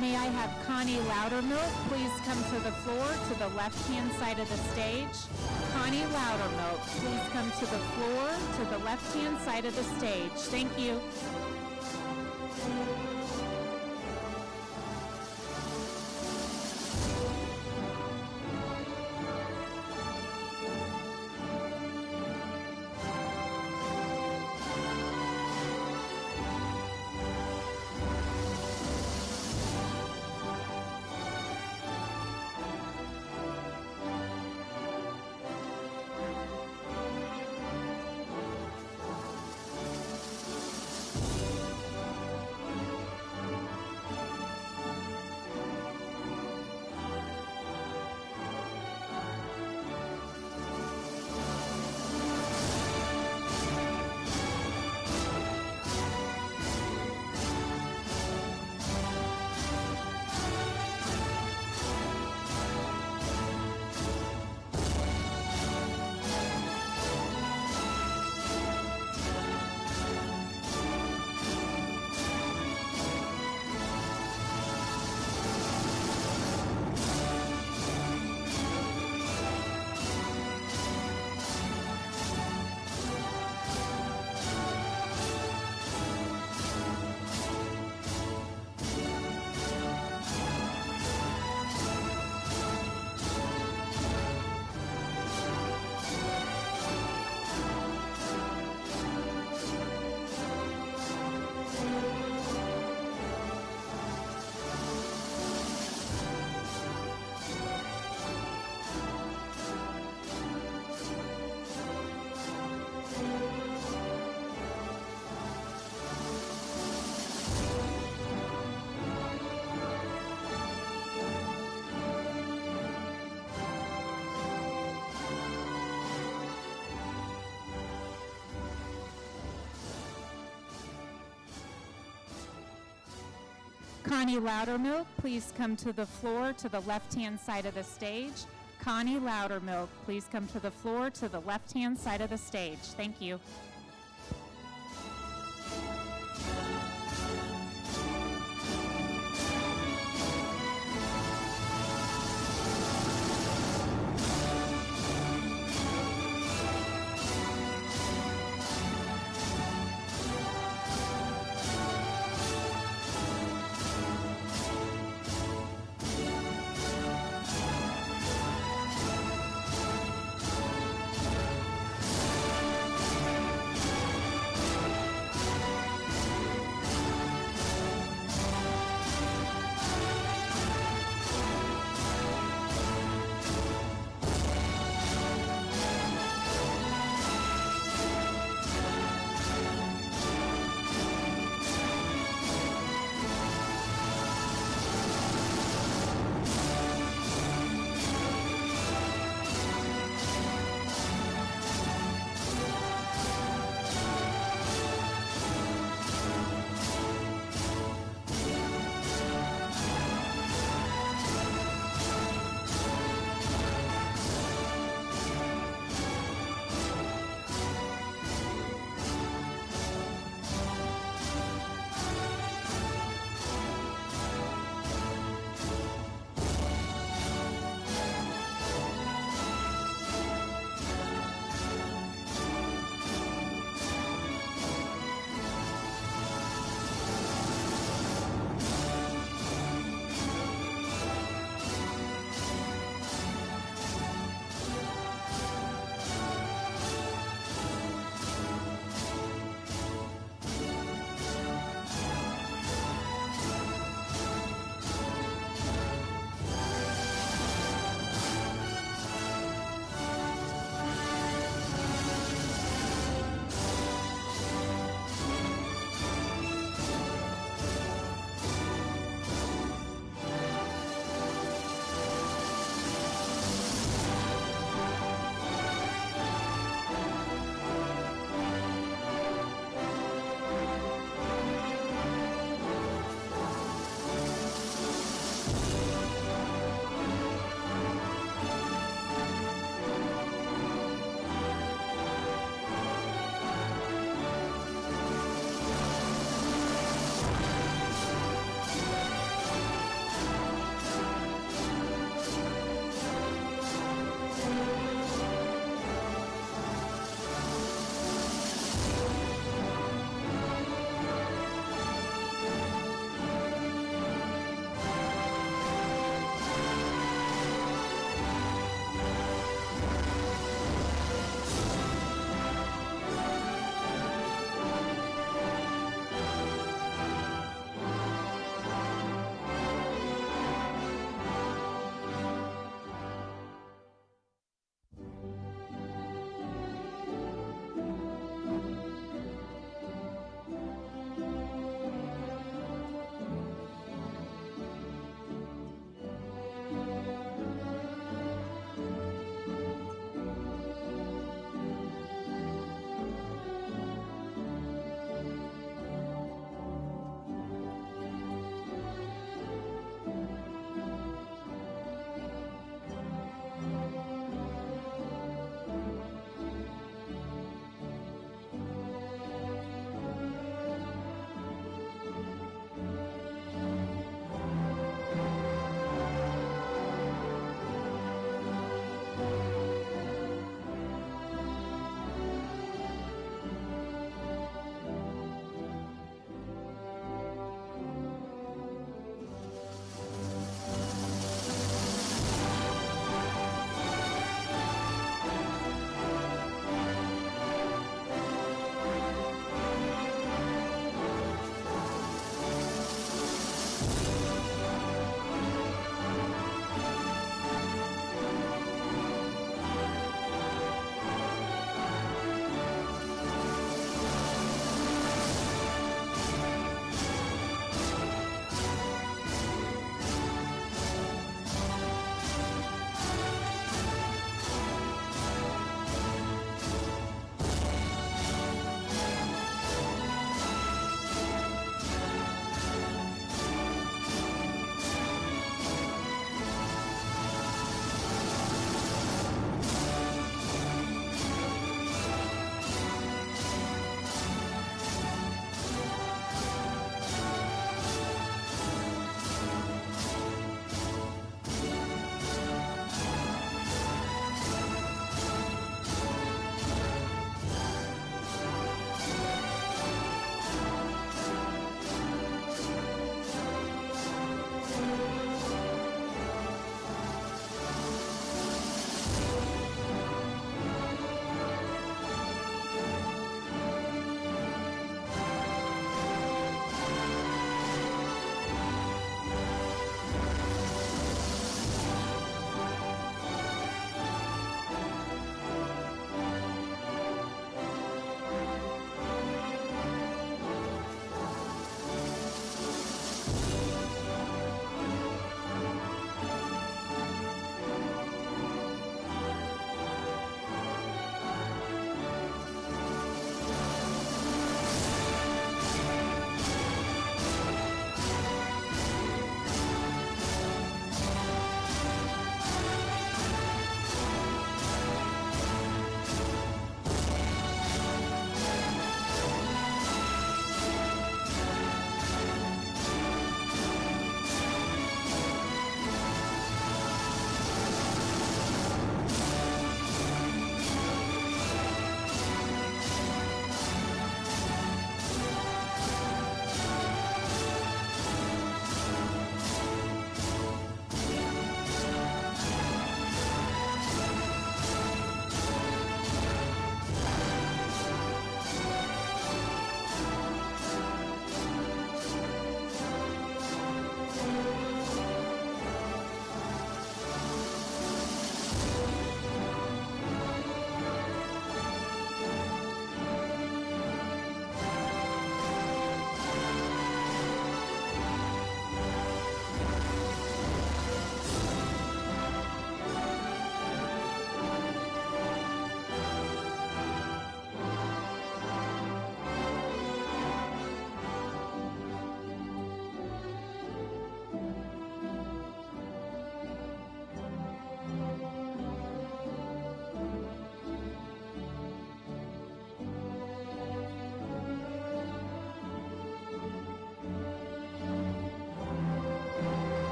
May I have Connie Loudermilk please come to the floor to the left-hand side of the stage? Connie Loudermilk, please come to the floor to the left-hand side of the stage. Thank you. Connie Loudermilk, please come to the floor to the left-hand side of the stage. Connie Loudermilk, please come to the floor to the left-hand side of the stage. Thank you.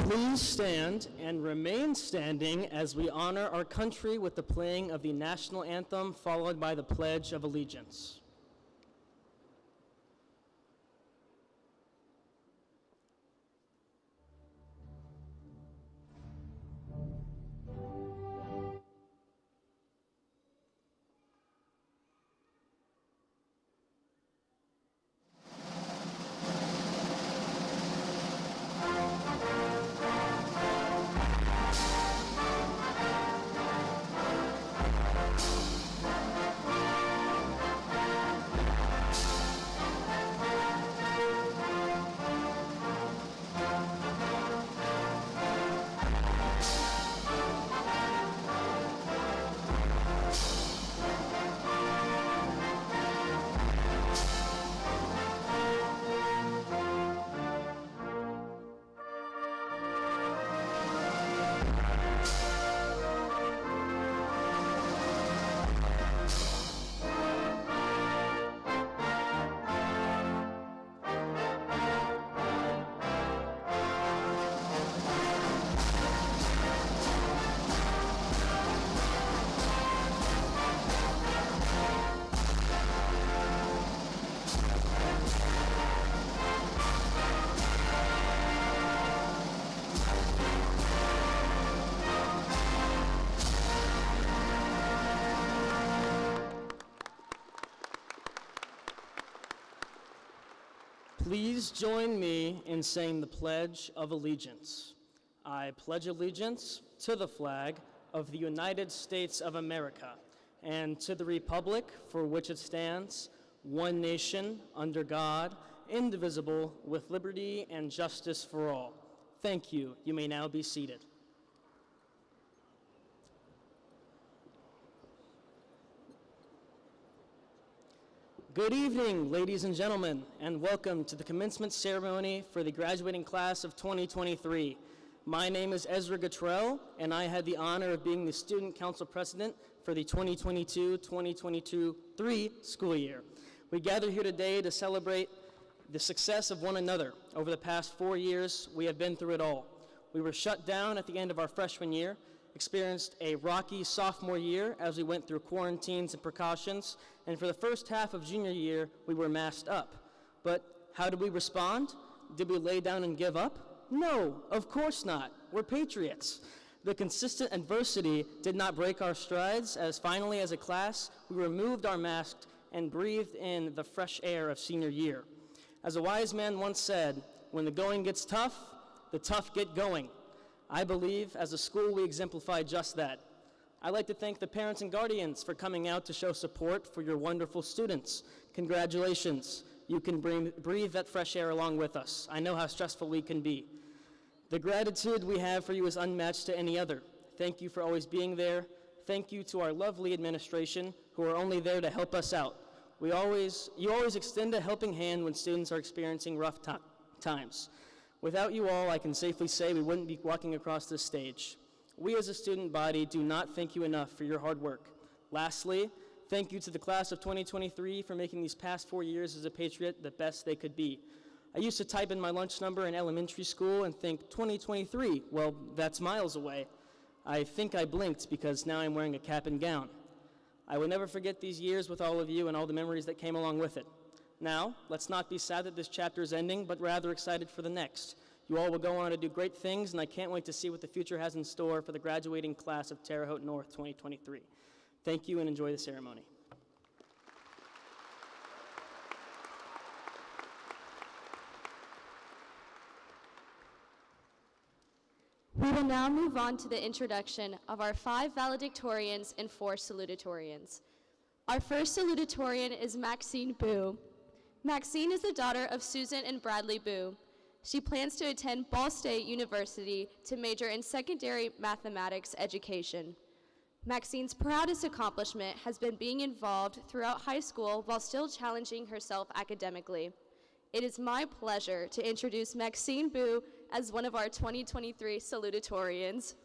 Please stand and remain standing as we honor our country with the playing of the national anthem, followed by the Pledge of Allegiance. Please join me in saying the Pledge of Allegiance. I pledge allegiance to the flag of the United States of America and to the republic for which it stands, one nation, under God, indivisible, with liberty and justice for all. Thank you. You may now be seated. Good evening, ladies and gentlemen, and welcome to the commencement ceremony for the graduating class of 2023. My name is Ezra Guttrell, and I had the honor of being the Student Council President for the 2022-2023 school year. We gather here today to celebrate the success of one another. Over the past 4 years, we have been through it all. We were shut down at the end of our freshman year, experienced a rocky sophomore year as we went through quarantines and precautions, and for the first half of junior year, we were masked up. But how did we respond? Did we lay down and give up? No, of course not. We're patriots. The consistent adversity did not break our strides, as finally as a class, we removed our masks and breathed in the fresh air of senior year. As a wise man once said, when the going gets tough, the tough get going. I believe, as a school, we exemplify just that. I'd like to thank the parents and guardians for coming out to show support for your wonderful students. Congratulations. You can breathe that fresh air along with us. I know how stressful we can be. The gratitude we have for you is unmatched to any other. Thank you for always being there. Thank you to our lovely administration, who are only there to help us out. You always extend a helping hand when students are experiencing rough times. Without you all, I can safely say we wouldn't be walking across this stage. We as a student body do not thank you enough for your hard work. Lastly, thank you to the class of 2023 for making these past 4 years as a patriot the best they could be. I used to type in my lunch number in elementary school and think 2023, well, that's miles away. I think I blinked because now I'm wearing a cap and gown. I will never forget these years with all of you and all the memories that came along with it. Now, let's not be sad that this chapter is ending, but rather excited for the next. You all will go on to do great things, and I can't wait to see what the future has in store for the graduating class of Terre, Haute North 2023. Thank you and enjoy the ceremony. We will now move on to the introduction of our 5 valedictorians and 4 salutatorians. Our first salutatorian is Maxine Boo. Maxine is the daughter of Susan and Bradley Boo. She plans to attend Ball State University to major in secondary mathematics education. Maxine's proudest accomplishment has been being involved throughout high school while still challenging herself academically. It is my pleasure to introduce Maxine Boo as one of our 2023 salutatorians.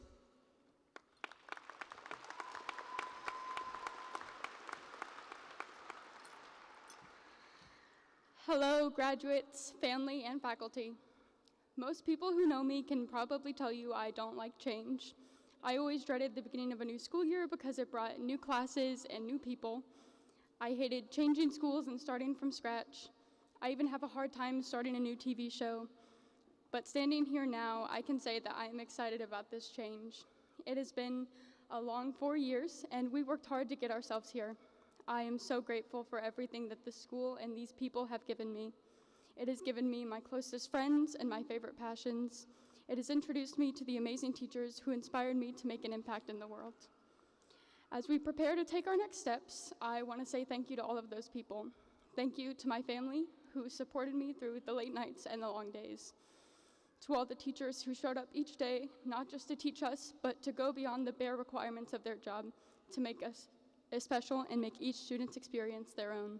Hello, graduates, family, and faculty. Most people who know me can probably tell you I don't like change. I always dreaded the beginning of a new school year because it brought new classes and new people. I hated changing schools and starting from scratch. I even have a hard time starting a new TV show. But standing here now, I can say that I am excited about this change. It has been a long 4 years, and we worked hard to get ourselves here. I am so grateful for everything that this school and these people have given me. It has given me my closest friends and my favorite passions. It has introduced me to the amazing teachers who inspired me to make an impact in the world. As we prepare to take our next steps, I want to say thank you to all of those people. Thank you to my family who supported me through the late nights and the long days. To all the teachers who showed up each day, not just to teach us, but to go beyond the bare requirements of their job to make us special and make each student's experience their own.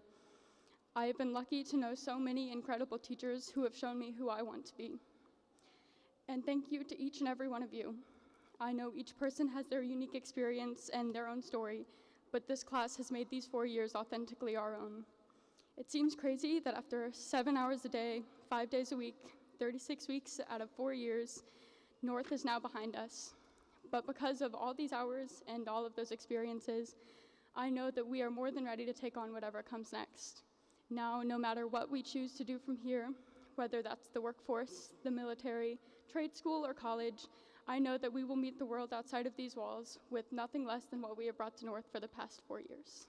I have been lucky to know so many incredible teachers who have shown me who I want to be. And thank you to each and every one of you. I know each person has their unique experience and their own story, but this class has made these 4 years authentically our own. It seems crazy that after 7 hours a day, 5 days a week, 36 weeks out of 4 years, North is now behind us. But because of all these hours and all of those experiences, I know that we are more than ready to take on whatever comes next. Now, no matter what we choose to do from here, whether that's the workforce, the military, trade school, or college, I know that we will meet the world outside of these walls with nothing less than what we have brought to North for the past 4 years.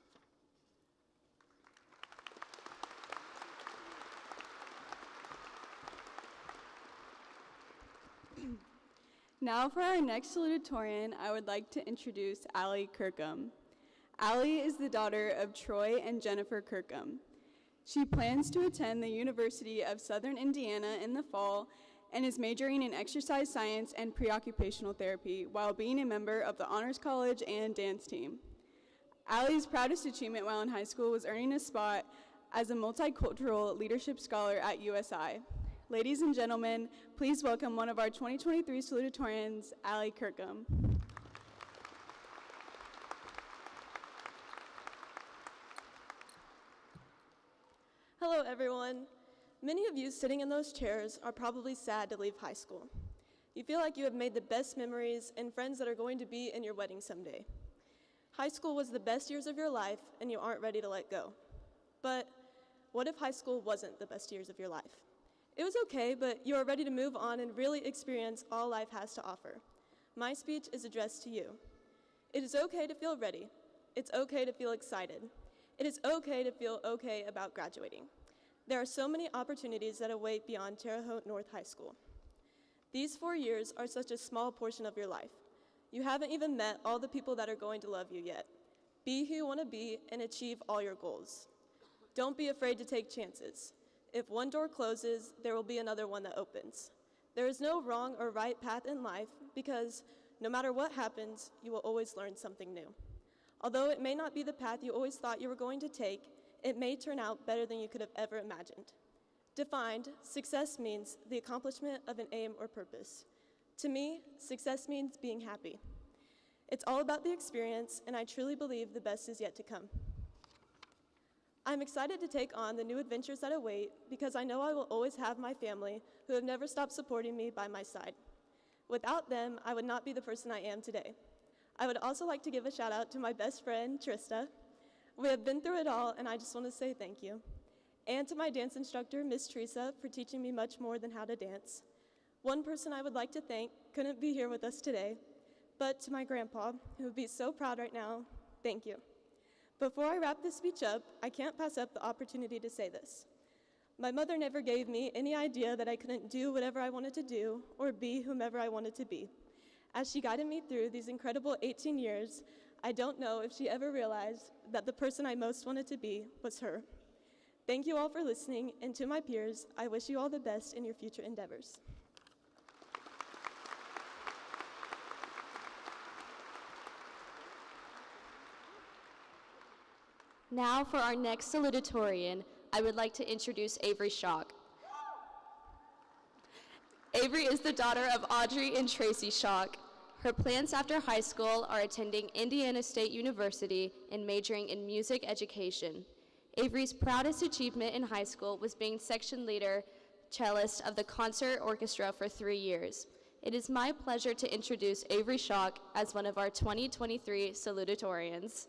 Now for our next salutatorian, I would like to introduce Allie Kirkham. Allie is the daughter of Troy and Jennifer Kirkham. She plans to attend the University of Southern Indiana in the fall and is majoring in exercise science and preoccupational therapy while being a member of the Honors College and dance team. Allie's proudest achievement while in high school was earning a spot as a multicultural leadership scholar at USI. Ladies and gentlemen, please welcome one of our 2023 salutatorians, Allie Kirkham. Hello, everyone. Many of you sitting in those chairs are probably sad to leave high school. You feel like you have made the best memories and friends that are going to be in your wedding someday. High school was the best years of your life, and you aren't ready to let go. But what if high school wasn't the best years of your life? It was okay, but you are ready to move on and really experience all life has to offer. My speech is addressed to you. It is okay to feel ready. It's okay to feel excited. It is okay to feel okay about graduating. There are so many opportunities that await beyond Terre Haute North High School. These 4 years are such a small portion of your life. You haven't even met all the people that are going to love you yet. Be who you want to be and achieve all your goals. Don't be afraid to take chances. If one door closes, there will be another one that opens. There is no wrong or right path in life because no matter what happens, you will always learn something new. Although it may not be the path you always thought you were going to take, it may turn out better than you could have ever imagined. Defined, success means the accomplishment of an aim or purpose. To me, success means being happy. It's all about the experience, and I truly believe the best is yet to come. I'm excited to take on the new adventures that await because I know I will always have my family who have never stopped supporting me by my side. Without them, I would not be the person I am today. I would also like to give a shout out to my best friend, Trista. We have been through it all, and I just want to say thank you. And to my dance instructor, Miss Teresa, for teaching me much more than how to dance. One person I would like to thank couldn't be here with us today, but to my grandpa, who would be so proud right now, thank you. Before I wrap this speech up, I can't pass up the opportunity to say this. My mother never gave me any idea that I couldn't do whatever I wanted to do or be whomever I wanted to be. As she guided me through these incredible 18 years, I don't know if she ever realized that the person I most wanted to be was her. Thank you all for listening, and to my peers, I wish you all the best in your future endeavors. Now for our next salutatorian, I would like to introduce Avery Schock. Avery is the daughter of Audrey and Tracy Schock. Her plans after high school are attending Indiana State University and majoring in music education. Avery's proudest achievement in high school was being section leader cellist of the concert orchestra for 3 years. It is my pleasure to introduce Avery Schock as one of our 2023 salutatorians.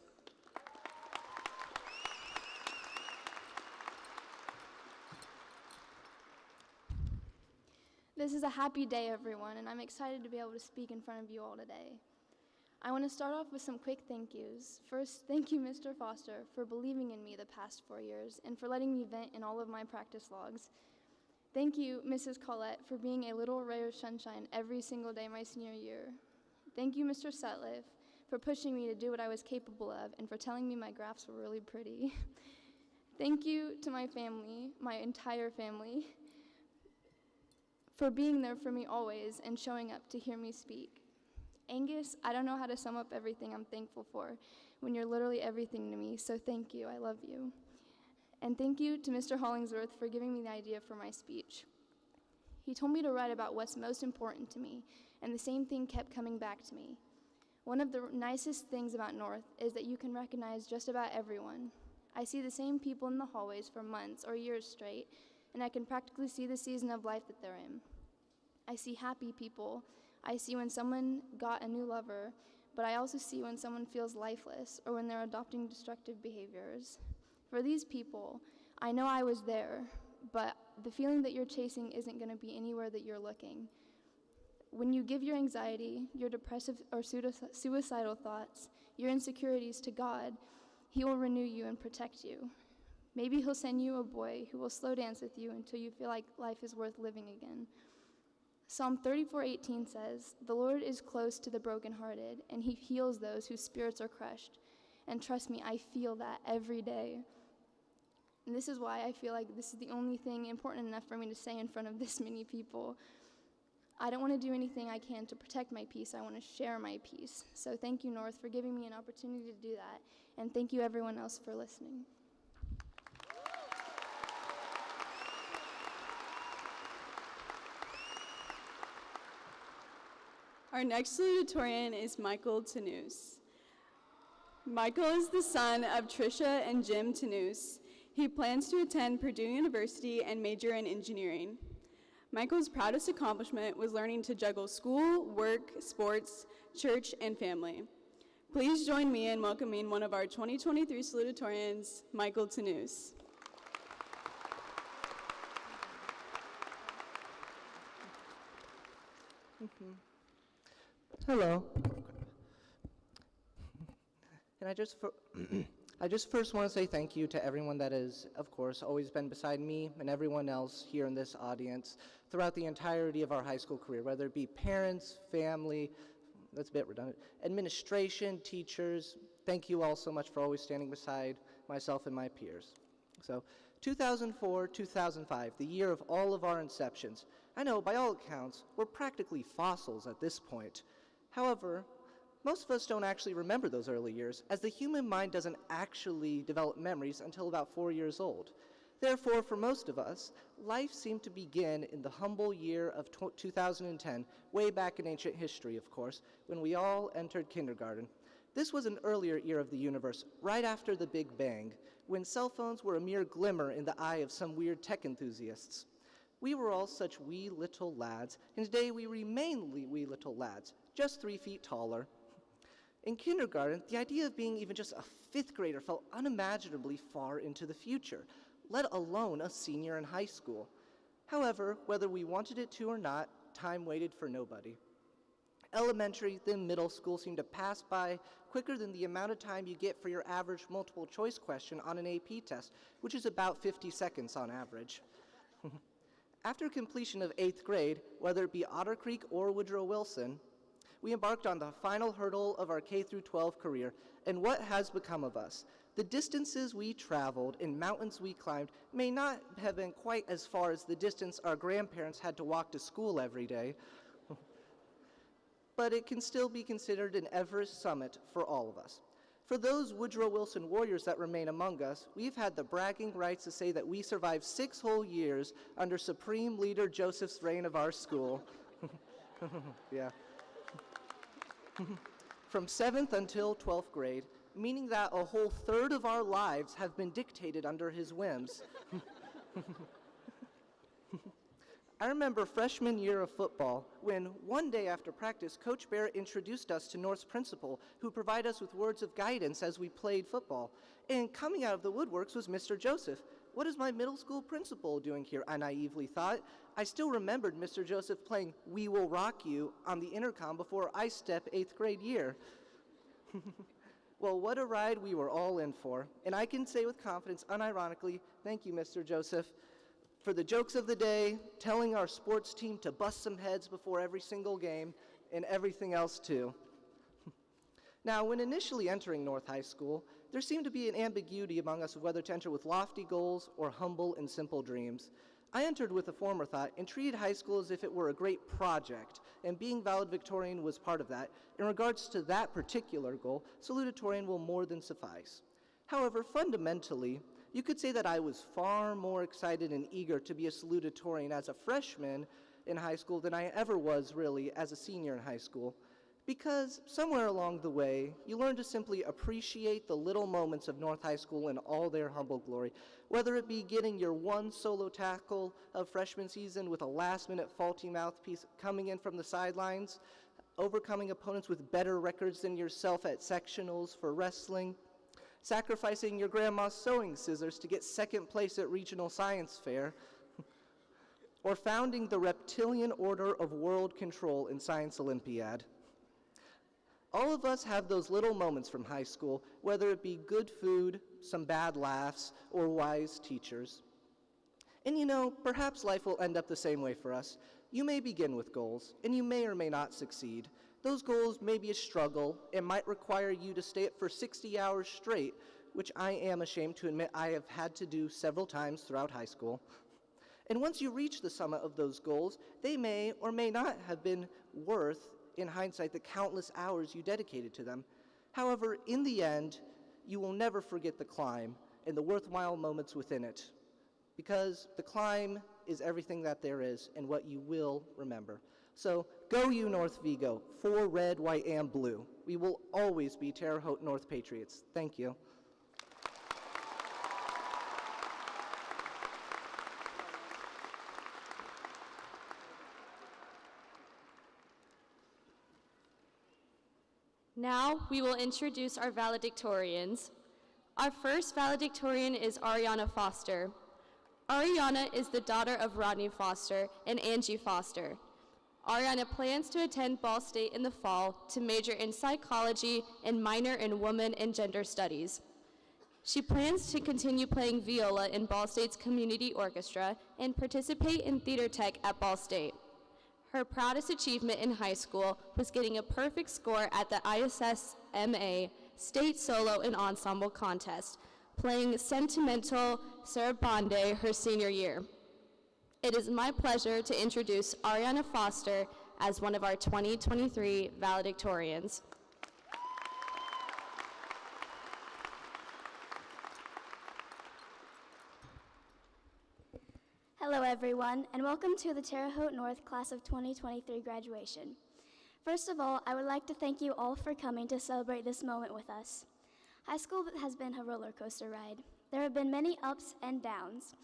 This is a happy day, everyone, and I'm excited to be able to speak in front of you all today. I want to start off with some quick thank yous. First, thank you, Mr. Foster, for believing in me the past 4 years and for letting me vent in all of my practice logs. Thank you, Mrs. Collette, for being a little ray of sunshine every single day my senior year. Thank you, Mr. Sutliff, for pushing me to do what I was capable of and for telling me my graphs were really pretty. Thank you to my family, my entire family, for being there for me always and showing up to hear me speak. Angus, I don't know how to sum up everything I'm thankful for when you're literally everything to me, so thank you, I love you. And thank you to Mr. Hollingsworth for giving me the idea for my speech. He told me to write about what's most important to me, and the same thing kept coming back to me. One of the nicest things about North is that you can recognize just about everyone. I see the same people in the hallways for months or years straight, and I can practically see the season of life that they're in. I see happy people. I see when someone got a new lover, but I also see when someone feels lifeless or when they're adopting destructive behaviors. For these people, I know I was there, but the feeling that you're chasing isn't going to be anywhere that you're looking. When you give your anxiety, your depressive or suicidal thoughts, your insecurities to God, He will renew you and protect you. Maybe He'll send you a boy who will slow dance with you until you feel like life is worth living again. Psalm 34:18 says, "The Lord is close to the brokenhearted, and He heals those whose spirits are crushed." And trust me, I feel that every day. And this is why I feel like this is the only thing important enough for me to say in front of this many people. I don't want to do anything I can to protect my peace. I want to share my peace. So thank you, North, for giving me an opportunity to do that. And thank you, everyone else, for listening. Our next salutatorian is Michael Tanous. Michael is the son of Trisha and Jim Tanous. He plans to attend Purdue University and major in engineering. Michael's proudest accomplishment was learning to juggle school, work, sports, church, and family. Please join me in welcoming one of our 2023 salutatorians, Michael Tanous. Hello. And I just first want to say thank you to everyone that has, of course, always been beside me and everyone else here in this audience throughout the entirety of our high school career, whether it be parents, family, that's a bit redundant, administration, teachers. Thank you all so much for always standing beside myself and my peers. So 2004, 2005, the year of all of our inceptions. I know, by all accounts, we're practically fossils at this point. However, most of us don't actually remember those early years, as the human mind doesn't actually develop memories until about 4 years old. Therefore, for most of us, life seemed to begin in the humble year of 2010, way back in ancient history, of course, when we all entered kindergarten. This was an earlier era of the universe, right after the Big Bang, when cell phones were a mere glimmer in the eye of some weird tech enthusiasts. We were all such wee little lads, and today we remain wee little lads, just 3 feet taller. In kindergarten, the idea of being even just a 5th grader felt unimaginably far into the future, let alone a senior in high school. However, whether we wanted it to or not, time waited for nobody. Elementary, then middle school seemed to pass by quicker than the amount of time you get for your average multiple choice question on an AP test, which is about 50 seconds on average. After completion of 8th grade, whether it be Otter Creek or Woodrow Wilson, we embarked on the final hurdle of our K-12 career, and what has become of us? The distances we traveled and mountains we climbed may not have been quite as far as the distance our grandparents had to walk to school every day, but it can still be considered an Everest summit for all of us. For those Woodrow Wilson warriors that remain among us, we've had the bragging rights to say that we survived 6 whole years under Supreme Leader Joseph's reign of our school. Yeah. From 7th until 12th grade, meaning that a whole third of our lives have been dictated under his whims. I remember freshman year of football when one day after practice, Coach Barrett introduced us to North's principal, who provided us with words of guidance as we played football. And coming out of the woodworks was Mr. Joseph. What is my middle school principal doing here? I naively thought. I still remembered Mr. Joseph playing We Will Rock You on the intercom before I step 8th grade year. Well, what a ride we were all in for. And I can say with confidence, unironically, thank you, Mr. Joseph, for the jokes of the day, telling our sports team to bust some heads before every single game, and everything else too. Now, when initially entering North High School, there seemed to be an ambiguity among us of whether to enter with lofty goals or humble and simple dreams. I entered with a former thought and treated high school as if it were a great project, and being valedictorian was part of that. In regards to that particular goal, salutatorian will more than suffice. However, fundamentally, you could say that I was far more excited and eager to be a salutatorian as a freshman in high school than I ever was, really, as a senior in high school. Because somewhere along the way, you learn to simply appreciate the little moments of North High School in all their humble glory, whether it be getting your one solo tackle of freshman season with a last-minute faulty mouthpiece coming in from the sidelines, overcoming opponents with better records than yourself at sectionals for wrestling, sacrificing your grandma's sewing scissors to get second place at regional science fair, or founding the Reptilian Order of World Control in Science Olympiad. All of us have those little moments from high school, whether it be good food, some bad laughs, or wise teachers. And you know, perhaps life will end up the same way for us. You may begin with goals, and you may or may not succeed. Those goals may be a struggle and might require you to stay up for 60 hours straight, which I am ashamed to admit I have had to do several times throughout high school. And once you reach the summit of those goals, they may or may not have been worth, in hindsight, the countless hours you dedicated to them. However, in the end, you will never forget the climb and the worthwhile moments within it, because the climb is everything that there is and what you will remember. So go you North Vigo, for red, white, and blue. We will always be Terre, Haute, North Patriots. Thank you. Now we will introduce our valedictorians. Our first valedictorian is Ariana Foster. Ariana is the daughter of Rodney Foster and Angie Foster. Ariana plans to attend Ball State in the fall to major in psychology and minor in women and gender studies. She plans to continue playing viola in Ball State's community orchestra and participate in theater tech at Ball State. Her proudest achievement in high school was getting a perfect score at the ISSMA State Solo and Ensemble Contest, playing Sentimental Sarabande her senior year. It is my pleasure to introduce Ariana Foster as one of our 2023 valedictorians. Hello everyone, and welcome to the Terre Haute North Class of 2023 graduation. First of all, I would like to thank you all for coming to celebrate this moment with us. High school has been a roller coaster ride. There have been many ups and downs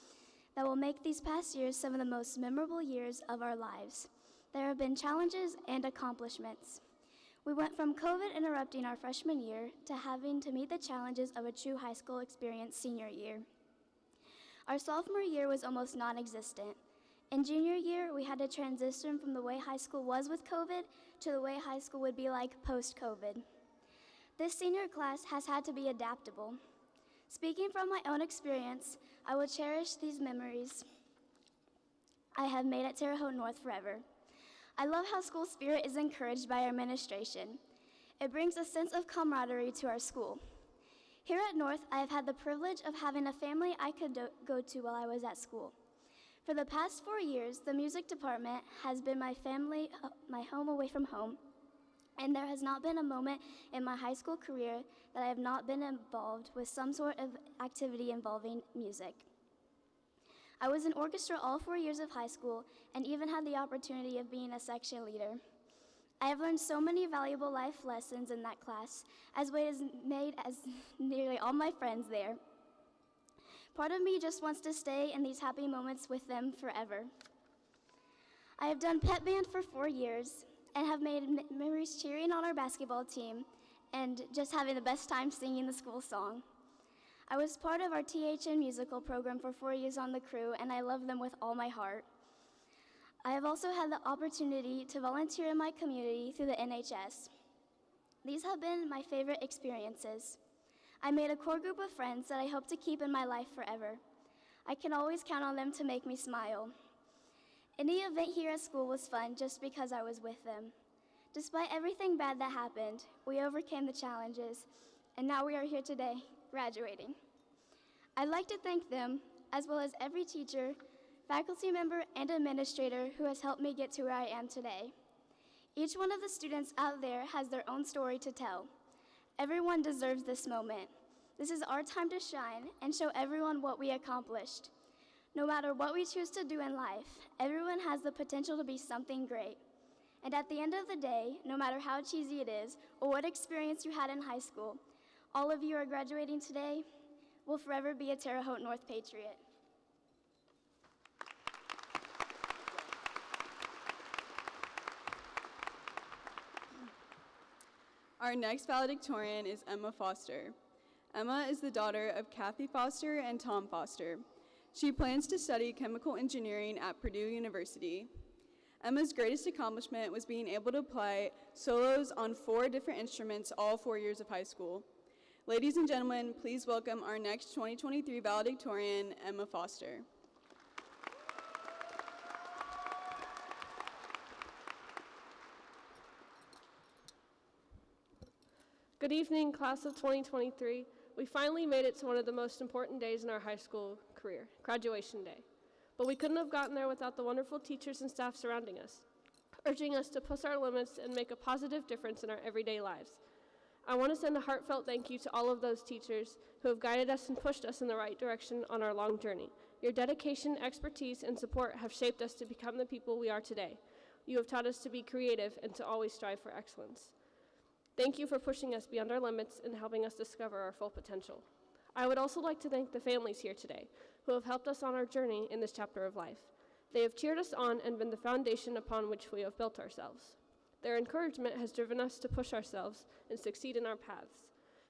that will make these past years some of the most memorable years of our lives. There have been challenges and accomplishments. We went from COVID interrupting our freshman year to having to meet the challenges of a true high school experience senior year. Our sophomore year was almost non-existent. In junior year, we had to transition from the way high school was with COVID to the way high school would be like post-COVID. This senior class has had to be adaptable. Speaking from my own experience, I will cherish these memories I have made at Terre Haute North forever. I love how school spirit is encouraged by our administration. It brings a sense of camaraderie to our school. Here at North, I have had the privilege of having a family I could go to while I was at school. For the past 4 years, the music department has been my family, my home away from home, and there has not been a moment in my high school career that I have not been involved with some sort of activity involving music. I was in orchestra all 4 years of high school and even had the opportunity of being a section leader. I have learned so many valuable life lessons in that class, as well as made as nearly all my friends there. Part of me just wants to stay in these happy moments with them forever. I have done pep band for 4 years and have made memories cheering on our basketball team and just having the best time singing the school song. I was part of our THN musical program for 4 years on the crew, and I love them with all my heart. I have also had the opportunity to volunteer in my community through the NHS. These have been my favorite experiences. I made a core group of friends that I hope to keep in my life forever. I can always count on them to make me smile. Any event here at school was fun just because I was with them. Despite everything bad that happened, we overcame the challenges, and now we are here today, graduating. I'd like to thank them, as well as every teacher, faculty member, and administrator who has helped me get to where I am today. Each one of the students out there has their own story to tell. Everyone deserves this moment. This is our time to shine and show everyone what we accomplished. No matter what we choose to do in life, everyone has the potential to be something great. And at the end of the day, no matter how cheesy it is or what experience you had in high school, all of you are graduating today will forever be a Terre Haute North Patriot. Our next valedictorian is Emma Foster. Emma is the daughter of Kathy Foster and Tom Foster. She plans to study chemical engineering at Purdue University. Emma's greatest accomplishment was being able to play solos on 4 different instruments all 4 years of high school. Ladies and gentlemen, please welcome our next 2023 valedictorian, Emma Foster. Good evening, class of 2023. We finally made it to one of the most important days in our high school career, graduation day. But we couldn't have gotten there without the wonderful teachers and staff surrounding us, urging us to push our limits and make a positive difference in our everyday lives. I want to send a heartfelt thank you to all of those teachers who have guided us and pushed us in the right direction on our long journey. Your dedication, expertise, and support have shaped us to become the people we are today. You have taught us to be creative and to always strive for excellence. Thank you for pushing us beyond our limits and helping us discover our full potential. I would also like to thank the families here today who have helped us on our journey in this chapter of life. They have cheered us on and been the foundation upon which we have built ourselves. Their encouragement has driven us to push ourselves and succeed in our paths.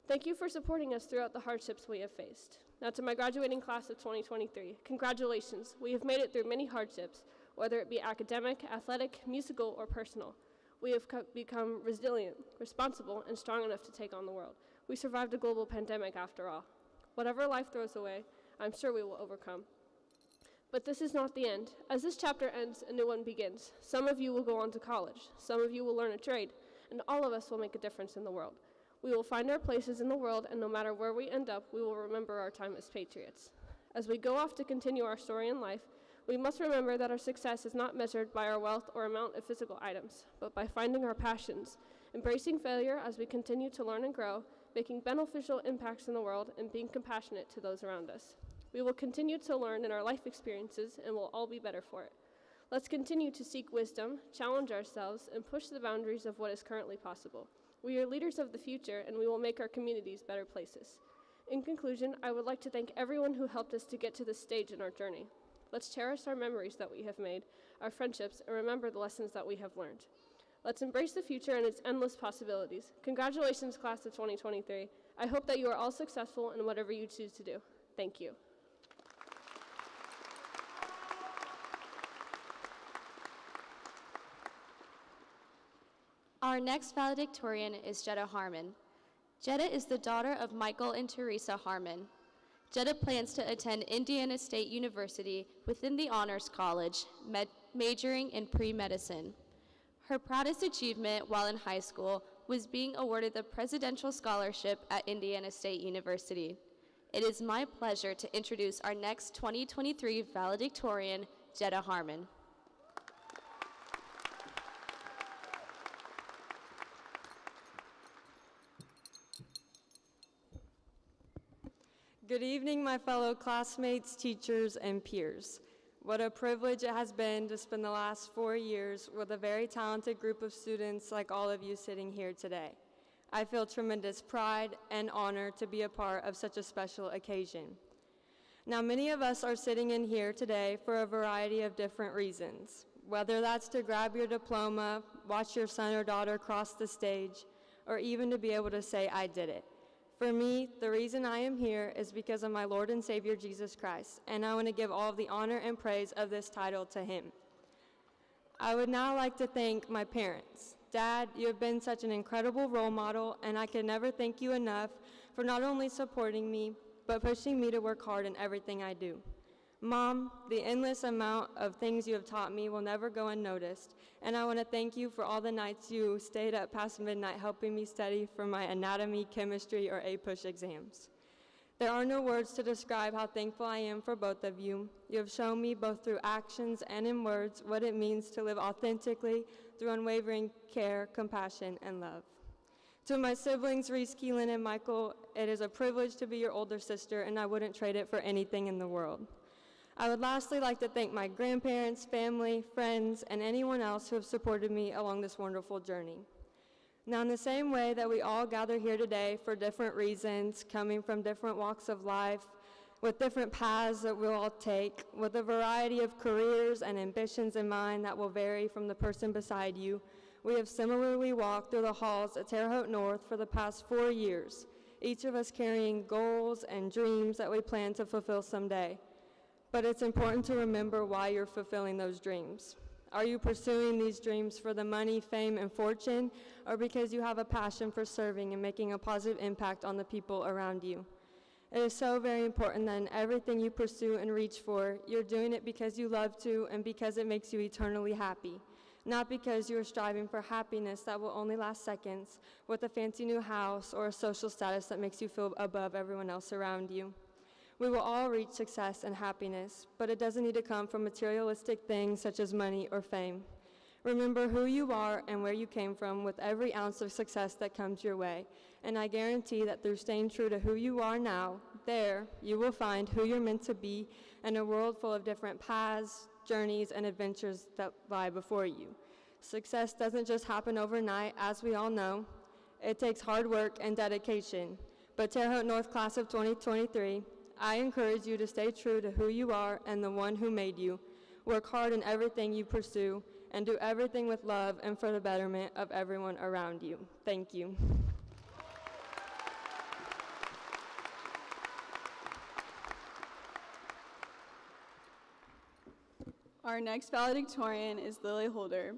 Thank you for supporting us throughout the hardships we have faced. Now to my graduating class of 2023, congratulations. We have made it through many hardships, whether it be academic, athletic, musical, or personal. We have become resilient, responsible, and strong enough to take on the world. We survived a global pandemic after all. Whatever life throws away, I'm sure we will overcome. But this is not the end. As this chapter ends, a new one begins. Some of you will go on to college. Some of you will learn a trade, and all of us will make a difference in the world. We will find our places in the world, and no matter where we end up, we will remember our time as patriots. As we go off to continue our story in life, we must remember that our success is not measured by our wealth or amount of physical items, but by finding our passions, embracing failure as we continue to learn and grow, making beneficial impacts in the world, and being compassionate to those around us. We will continue to learn in our life experiences, and we'll all be better for it. Let's continue to seek wisdom, challenge ourselves, and push the boundaries of what is currently possible. We are leaders of the future, and we will make our communities better places. In conclusion, I would like to thank everyone who helped us to get to this stage in our journey. Let's cherish our memories that we have made, our friendships, and remember the lessons that we have learned. Let's embrace the future and its endless possibilities. Congratulations, class of 2023. I hope that you are all successful in whatever you choose to do. Thank you. Our next valedictorian is Jetta Harmon. Jetta is the daughter of Michael and Teresa Harmon. Jetta plans to attend Indiana State University within the Honors College, majoring in pre-medicine. Her proudest achievement while in high school was being awarded the Presidential Scholarship at Indiana State University. It is my pleasure to introduce our next 2023 valedictorian, Jetta Harmon. Good evening, my fellow classmates, teachers, and peers. What a privilege it has been to spend the last 4 years with a very talented group of students like all of you sitting here today. I feel tremendous pride and honor to be a part of such a special occasion. Now, many of us are sitting in here today for a variety of different reasons. whether that's to grab your diploma, watch your son or daughter cross the stage, or even to be able to say, I did it. For me, the reason I am here is because of my Lord and Savior Jesus Christ, and I want to give all of the honor and praise of this title to him. I would now like to thank my parents. Dad, you have been such an incredible role model, and I can never thank you enough for not only supporting me, but pushing me to work hard in everything I do. Mom, the endless amount of things you have taught me will never go unnoticed, and I want to thank you for all the nights you stayed up past midnight helping me study for my anatomy, chemistry, or APUSH exams. There are no words to describe how thankful I am for both of you. You have shown me both through actions and in words what it means to live authentically through unwavering care, compassion, and love. To my siblings, Reese, Keelan, and Michael, it is a privilege to be your older sister, and I wouldn't trade it for anything in the world. I would lastly like to thank my grandparents, family, friends, and anyone else who have supported me along this wonderful journey. Now, in the same way that we all gather here today for different reasons, coming from different walks of life, with different paths that we'll all take, with a variety of careers and ambitions in mind that will vary from the person beside you, we have similarly walked through the halls at Terre Haute North for the past 4 years, each of us carrying goals and dreams that we plan to fulfill someday. But it's important to remember why you're fulfilling those dreams. Are you pursuing these dreams for the money, fame, and fortune, or because you have a passion for serving and making a positive impact on the people around you? It is so very important that in everything you pursue and reach for, you're doing it because you love to and because it makes you eternally happy, not because you are striving for happiness that will only last seconds with a fancy new house or a social status that makes you feel above everyone else around you. We will all reach success and happiness, but it doesn't need to come from materialistic things such as money or fame. Remember who you are and where you came from with every ounce of success that comes your way, and I guarantee that through staying true to who you are now, there you will find who you're meant to be in a world full of different paths, journeys, and adventures that lie before you. Success doesn't just happen overnight, as we all know. It takes hard work and dedication, but Terre Haute North Class of 2023, I encourage you to stay true to who you are and the one who made you. Work hard in everything you pursue and do everything with love and for the betterment of everyone around you. Thank you. Our next valedictorian is Lily Holder.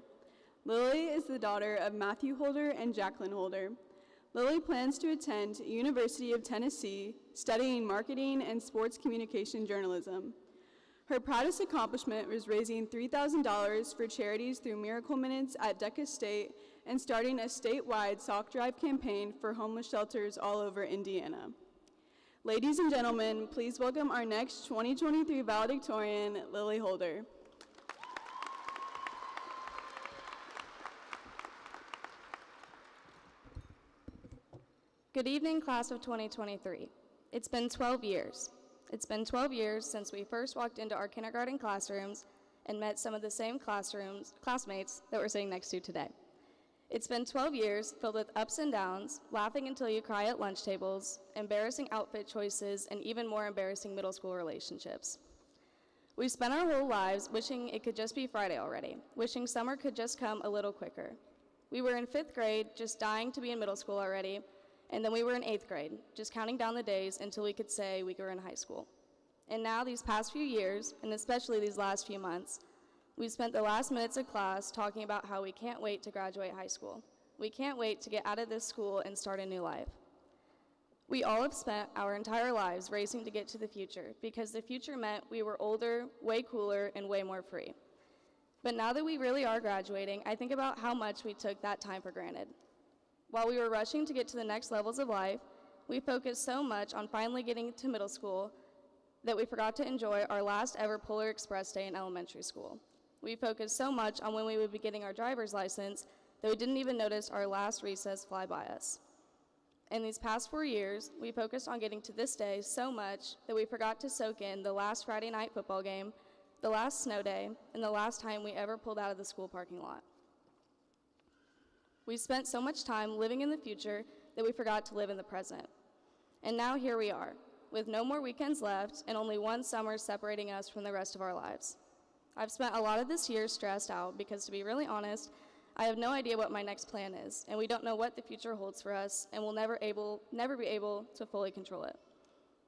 Lily is the daughter of Matthew Holder and Jacqueline Holder. Lily plans to attend University of Tennessee, studying marketing and sports communication journalism. Her proudest accomplishment was raising $3,000 for charities through Miracle Minutes at Decca State and starting a statewide sock drive campaign for homeless shelters all over Indiana. Ladies and gentlemen, please welcome our next 2023 valedictorian, Lily Holder. Good evening, class of 2023. It's been 12 years. It's been 12 years since we first walked into our kindergarten classrooms and met some of the same classmates that we're sitting next to today. It's been 12 years filled with ups and downs, laughing until you cry at lunch tables, embarrassing outfit choices, and even more embarrassing middle school relationships. We've spent our whole lives wishing it could just be Friday already, wishing summer could just come a little quicker. We were in 5th grade, just dying to be in middle school already, and then we were in 8th grade, just counting down the days until we could say we were in high school. And now these past few years, and especially these last few months, we've spent the last minutes of class talking about how we can't wait to graduate high school. We can't wait to get out of this school and start a new life. We all have spent our entire lives racing to get to the future because the future meant we were older, way cooler, and way more free. But now that we really are graduating, I think about how much we took that time for granted. While we were rushing to get to the next levels of life, we focused so much on finally getting to middle school that we forgot to enjoy our last ever Polar Express day in elementary school. We focused so much on when we would be getting our driver's license that we didn't even notice our last recess fly by us. In these past 4 years, we focused on getting to this day so much that we forgot to soak in the last Friday night football game, the last snow day, and the last time we ever pulled out of the school parking lot. We spent so much time living in the future that we forgot to live in the present. And now here we are, with no more weekends left and only one summer separating us from the rest of our lives. I've spent a lot of this year stressed out because, to be really honest, I have no idea what my next plan is, and we don't know what the future holds for us, and we'll never be able to fully control it.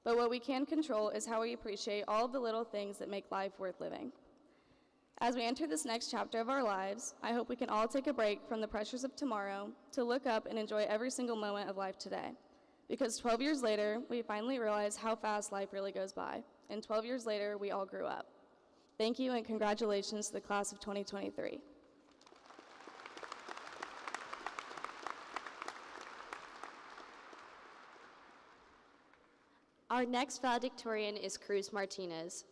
But what we can control is how we appreciate all of the little things that make life worth living. As we enter this next chapter of our lives, I hope we can all take a break from the pressures of tomorrow to look up and enjoy every single moment of life today. Because 12 years later, we finally realize how fast life really goes by. And 12 years later, we all grew up. Thank you, and congratulations to the class of 2023. Our next valedictorian is Cruz Martinez.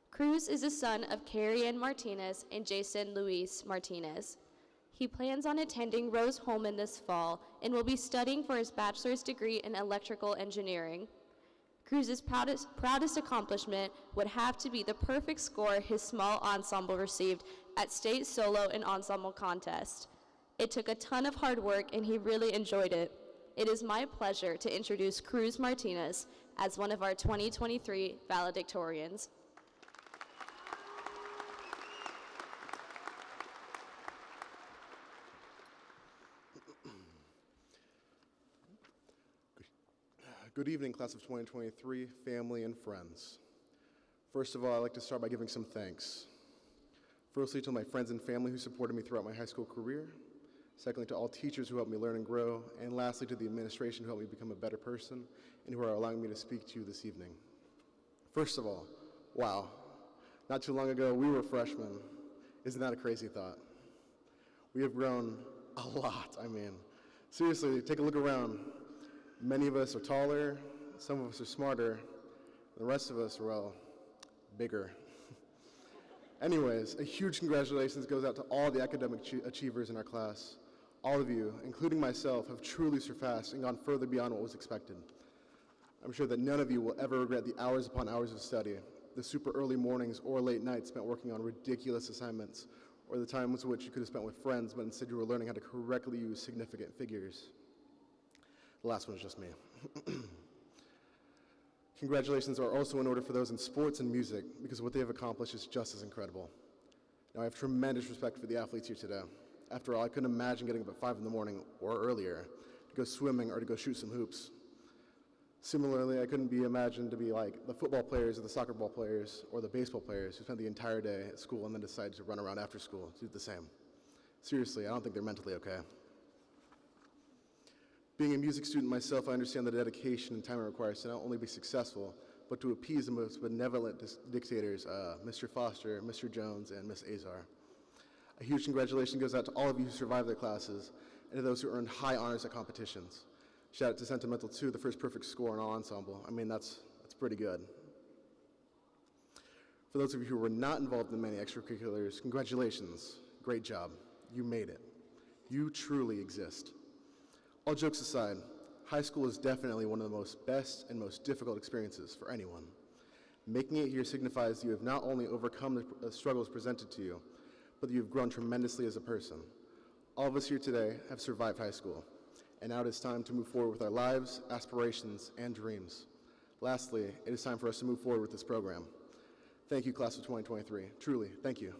Cruz is the son of Carrie Ann Martinez and Jason Luis Martinez. He plans on attending Rose Holman this fall and will be studying for his bachelor's degree in electrical engineering. Cruz's proudest accomplishment would have to be the perfect score his small ensemble received at state solo and ensemble contest. It took a ton of hard work and he really enjoyed it. It is my pleasure to introduce Cruz Martinez as one of our 2023 valedictorians. Good evening, class of 2023, family and friends. First of all, I'd like to start by giving some thanks. Firstly, to my friends and family who supported me throughout my high school career. Secondly, to all teachers who helped me learn and grow. And lastly, to the administration who helped me become a better person and who are allowing me to speak to you this evening. First of all, wow, not too long ago, we were freshmen. Isn't that a crazy thought? We have grown a lot, I mean. Seriously, take a look around. Many of us are taller, some of us are smarter, the rest of us are, well, bigger. Anyways, a huge congratulations goes out to all the academic achievers in our class. All of you, including myself, have truly surpassed and gone further beyond what was expected. I'm sure that none of you will ever regret the hours upon hours of study, the super early mornings or late nights spent working on ridiculous assignments, or the times which you could have spent with friends, but instead you were learning how to correctly use significant figures. The last one is just me. Congratulations are also in order for those in sports and music, because what they have accomplished is just as incredible. Now, I have tremendous respect for the athletes here today. After all, I couldn't imagine getting up at 5 in the morning or earlier to go swimming or to go shoot some hoops. Similarly, I couldn't be imagined to be like the football players or the soccer ball players or the baseball players who spent the entire day at school and then decided to run around after school to do the same. Seriously, I don't think they're mentally okay. Being a music student myself, I understand the dedication and time it requires to not only be successful, but to appease the most benevolent dictators, Mr. Foster, Mr. Jones, and Miss Azar. A huge congratulations goes out to all of you who survived their classes, and to those who earned high honors at competitions. Shout out to Sentimental 2, the first perfect score in all ensemble. I mean, that's pretty good. For those of you who were not involved in many extracurriculars, congratulations. Great job. You made it. You truly exist. All jokes aside, high school is definitely one of the best and most difficult experiences for anyone. Making it here signifies you have not only overcome the struggles presented to you, but that you have grown tremendously as a person. All of us here today have survived high school, and now it is time to move forward with our lives, aspirations, and dreams. Lastly, it is time for us to move forward with this program. Thank you, class of 2023. Truly, thank you.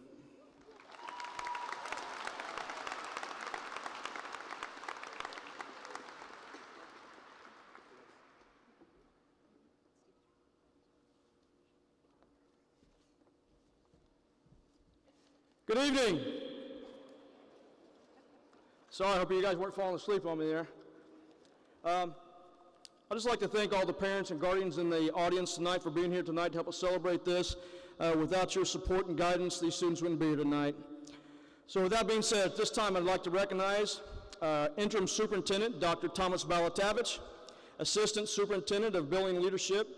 Good evening. Sorry, I hope you guys weren't falling asleep on me there. I'd just like to thank all the parents and guardians in the audience tonight for being here tonight to help us celebrate this. Without your support and guidance, these students wouldn't be here tonight. So with that being said, at this time I'd like to recognize Interim Superintendent Dr. Thomas Balatavich, Assistant Superintendent of Building Leadership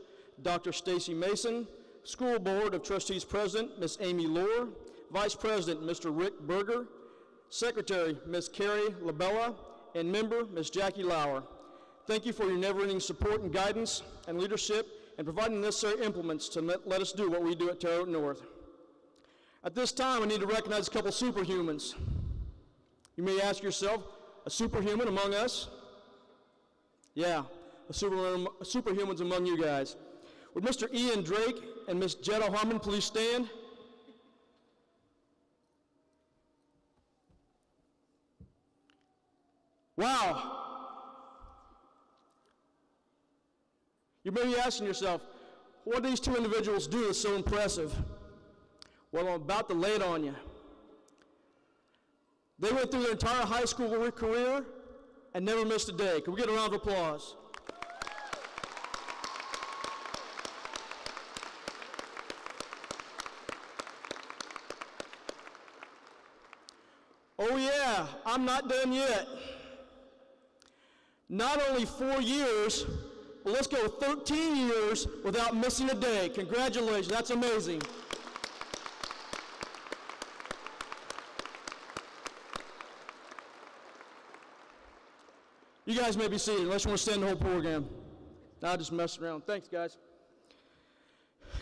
Dr. Stacy Mason, School Board of Trustees President Ms. Amy Lohr, Vice President Mr. Rick Berger, Secretary Ms. Carrie Labella, and Member Ms. Jackie Lauer. Thank you for your never-ending support and guidance and leadership and providing the necessary implements to let us do what we do at Terre Haute North. At this time, we need to recognize a couple superhumans. You may ask yourself, a superhuman among us? Yeah, superhumans among you guys. Would Mr. Ian Drake and Ms. Jetta Harmon please stand? Wow. You may be asking yourself, what do these two individuals do that's so impressive? Well, I'm about to lay it on you. They went through their entire high school career and never missed a day. Can we get a round of applause? Oh yeah, I'm not done yet. Not only 4 years, but let's go 13 years without missing a day. Congratulations, that's amazing. You guys may be seated, unless you want to stand the whole program. I'll just mess around. Thanks, guys.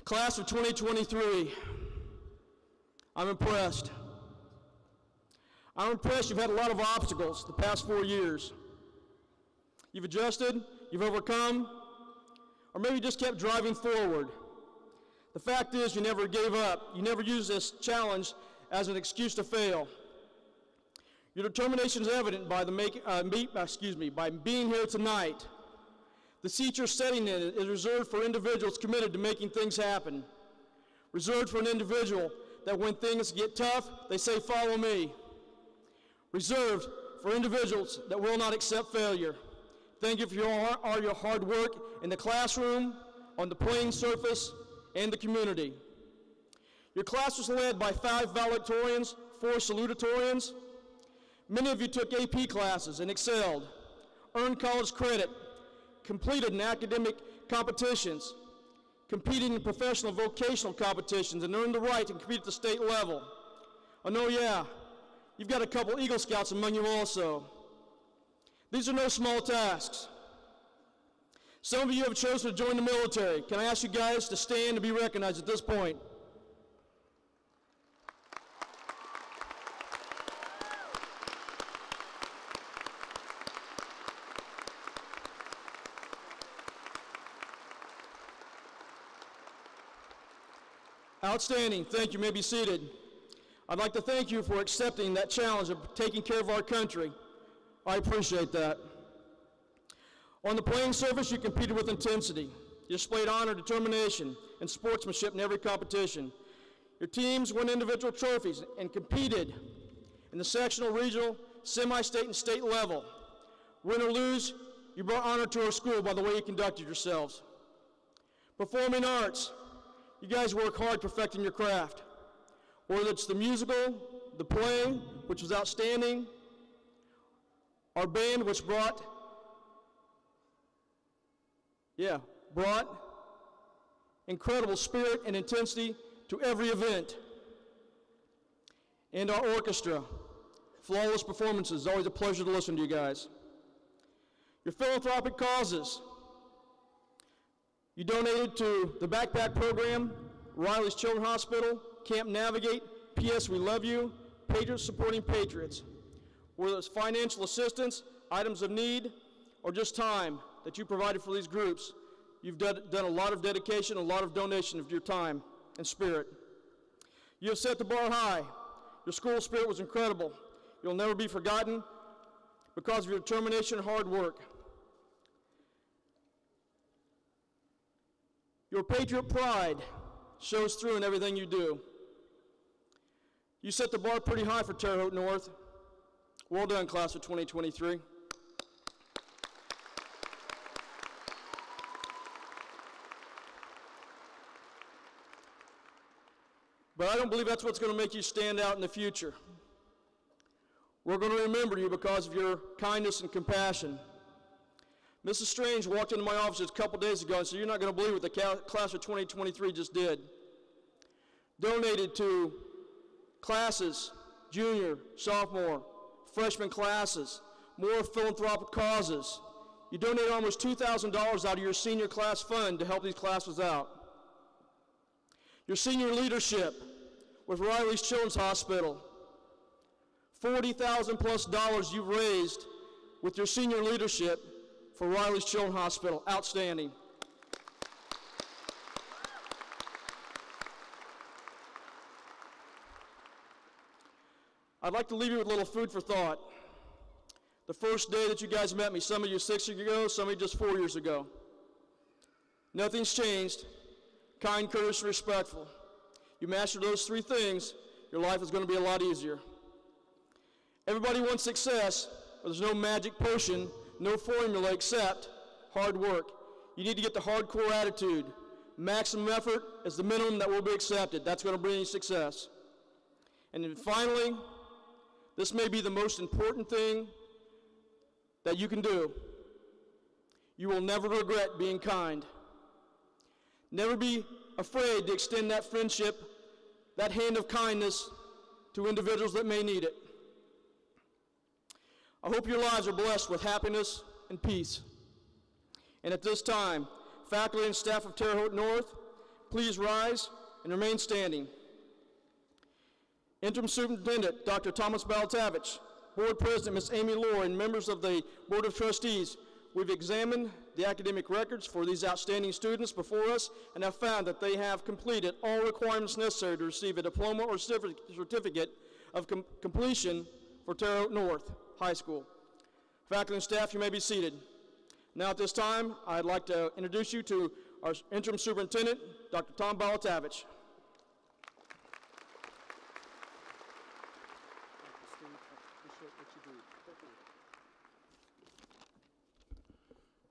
Class of 2023, I'm impressed. I'm impressed you've had a lot of obstacles the past 4 years. You've adjusted, you've overcome, or maybe you just kept driving forward. The fact is, you never gave up. You never used this challenge as an excuse to fail. Your determination is evident by by being here tonight. The seat you're sitting in is reserved for individuals committed to making things happen. Reserved for an individual that when things get tough, they say, "Follow me." Reserved for individuals that will not accept failure. Thank you for your hard work in the classroom, on the playing surface, and the community. Your class was led by 5 valedictorians, 4 salutatorians. Many of you took AP classes and excelled, earned college credit, completed in academic competitions, competed in professional vocational competitions, and earned the right to compete at the state level. And oh yeah, you've got a couple Eagle Scouts among you also. These are no small tasks. Some of you have chosen to join the military. Can I ask you guys to stand and be recognized at this point? Outstanding. Thank you. You may be seated. I'd like to thank you for accepting that challenge of taking care of our country. I appreciate that. On the playing surface, you competed with intensity. You displayed honor, determination, and sportsmanship in every competition. Your teams won individual trophies and competed in the sectional, regional, semi-state, and state level. Win or lose, you brought honor to our school by the way you conducted yourselves. Performing arts, you guys work hard perfecting your craft. Whether it's the musical, the play, which was outstanding, our band, which brought incredible spirit and intensity to every event. And our orchestra, flawless performances. Always a pleasure to listen to you guys. Your philanthropic causes. You donated to the backpack program, Riley's Children's Hospital, Camp Navigate, P.S. We Love You, Patriots Supporting Patriots. Whether it's financial assistance, items of need, or just time that you provided for these groups, you've done a lot of dedication, a lot of donation of your time and spirit. You have set the bar high. Your school spirit was incredible. You'll never be forgotten because of your determination and hard work. Your patriot pride shows through in everything you do. You set the bar pretty high for Terre Haute North. Well done, class of 2023. But I don't believe that's what's going to make you stand out in the future. We're going to remember you because of your kindness and compassion. Mrs. Strange walked into my office a couple days ago and said, "You're not going to believe what the class of 2023 just did." Donated to classes, junior, sophomore, freshman classes, more philanthropic causes. You donated almost $2,000 out of your senior class fund to help these classes out. Your senior leadership with Riley's Children's Hospital, $40,000 plus you've raised with your senior leadership for Riley's Children's Hospital. Outstanding. I'd like to leave you with a little food for thought. The first day that you guys met me, some of you 6 years ago, some of you just 4 years ago. Nothing's changed. Kind, courteous, and respectful. You master those 3 things, your life is going to be a lot easier. Everybody wants success, but there's no magic potion, no formula except hard work. You need to get the hardcore attitude. Maximum effort is the minimum that will be accepted. That's going to bring you success. And then finally, this may be the most important thing that you can do. You will never regret being kind. Never be afraid to extend that friendship, that hand of kindness to individuals that may need it. I hope your lives are blessed with happiness and peace. And at this time, faculty and staff of Terre Haute North, please rise and remain standing. Interim Superintendent Dr. Thomas Baltavich, Board President Ms. Amy Lohr, and members of the Board of Trustees, we've examined the academic records for these outstanding students before us and have found that they have completed all requirements necessary to receive a diploma or certificate of completion for Terre Haute North High School. Faculty and staff, you may be seated. Now at this time, I'd like to introduce you to our Interim Superintendent, Dr. Tom Baltavich.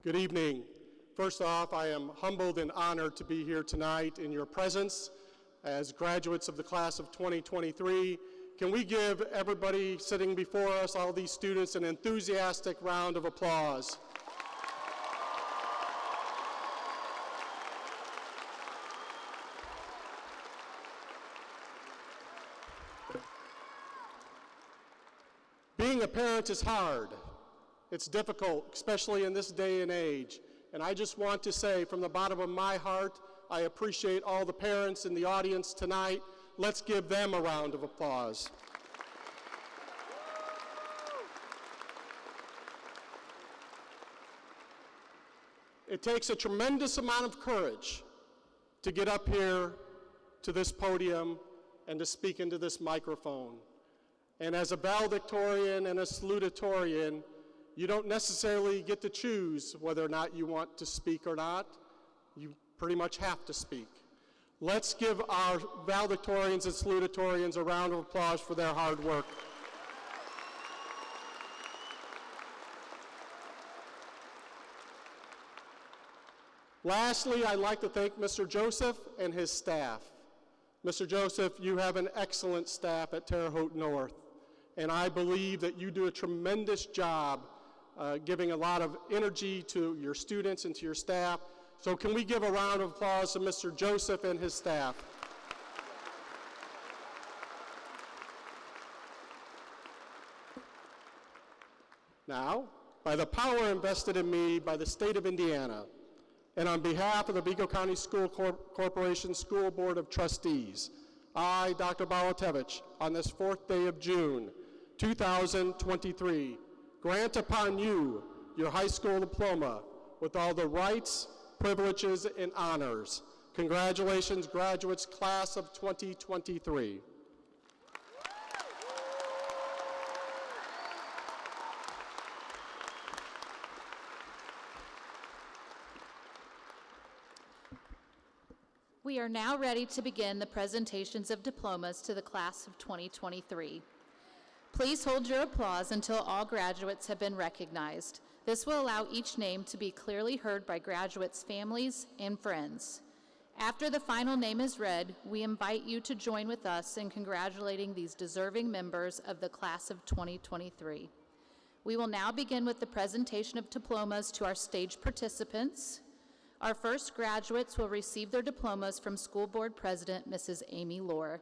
Good evening. First off, I am humbled and honored to be here tonight in your presence as graduates of the class of 2023. Can we give everybody sitting before us, all these students, an enthusiastic round of applause? Being a parent is hard. It's difficult, especially in this day and age. And I just want to say from the bottom of my heart, I appreciate all the parents in the audience tonight. Let's give them a round of applause. It takes a tremendous amount of courage to get up here to this podium and to speak into this microphone. And as a valedictorian and a salutatorian, you don't necessarily get to choose whether or not you want to speak or not. You pretty much have to speak. Let's give our valedictorians and salutatorians a round of applause for their hard work. Lastly, I'd like to thank Mr. Joseph and his staff. Mr. Joseph, you have an excellent staff at Terre Haute North, and I believe that you do a tremendous job giving a lot of energy to your students and to your staff. So can we give a round of applause to Mr. Joseph and his staff? Now, by the power invested in me by the state of Indiana, and on behalf of the Vigo County School Corporation School Board of Trustees, I, Dr. Baltavich, on this 4th day of June, 2023, grant upon you your high school diploma with all the rights, privileges, and honors. Congratulations, graduates, class of 2023. We are now ready to begin the presentations of diplomas to the class of 2023. Please hold your applause until all graduates have been recognized. This will allow each name to be clearly heard by graduates' families and friends. After the final name is read, we invite you to join with us in congratulating these deserving members of the class of 2023. We will now begin with the presentation of diplomas to our stage participants. Our first graduates will receive their diplomas from School Board President Mrs. Amy Lohr.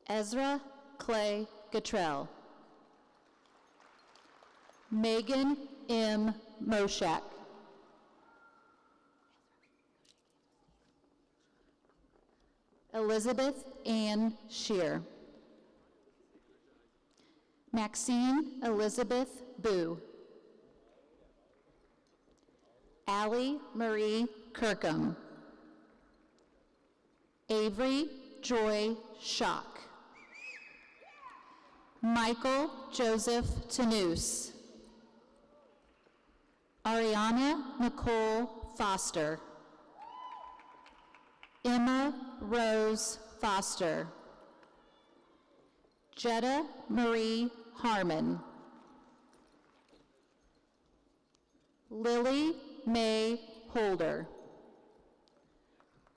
Ezra Clay Gatrell. Megan M. Moshak. Elizabeth Ann Shear. Maxine Elizabeth Boo. Allie Marie Kirkham. Avery Joy Schock. Michael Joseph Tanous. Ariana Nicole Foster. Emma Rose Foster. Jetta Marie Harmon. Lily Mae Holder.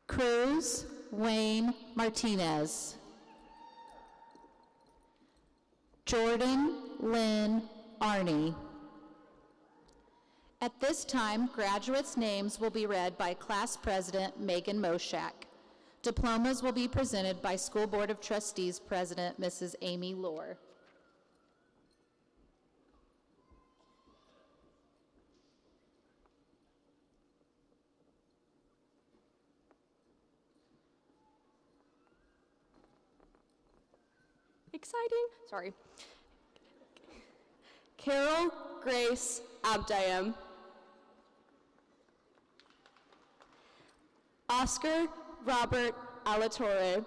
Cruz Wayne Martinez. Jordan Lynn Arney. At this time, graduates' names will be read by Class President Megan Moshak. Diplomas will be presented by School Board of Trustees President Mrs. Amy Lohr. Exciting. Sorry. Carol Grace Abdayam. Oscar Robert Alatorre.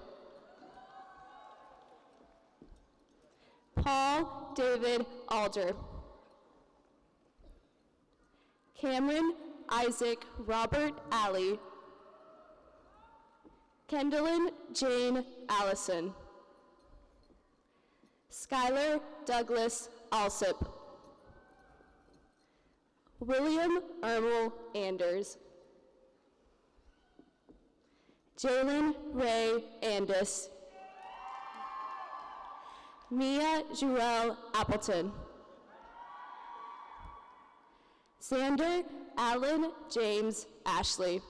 Paul David Alder. Cameron Isaac Robert Alley. Kendallin Jane Allison. Skylar Douglas Alsip. William Ermel Anders. Jalen Ray Andis. Mia Joelle Appleton. Xander Allen James Ashley.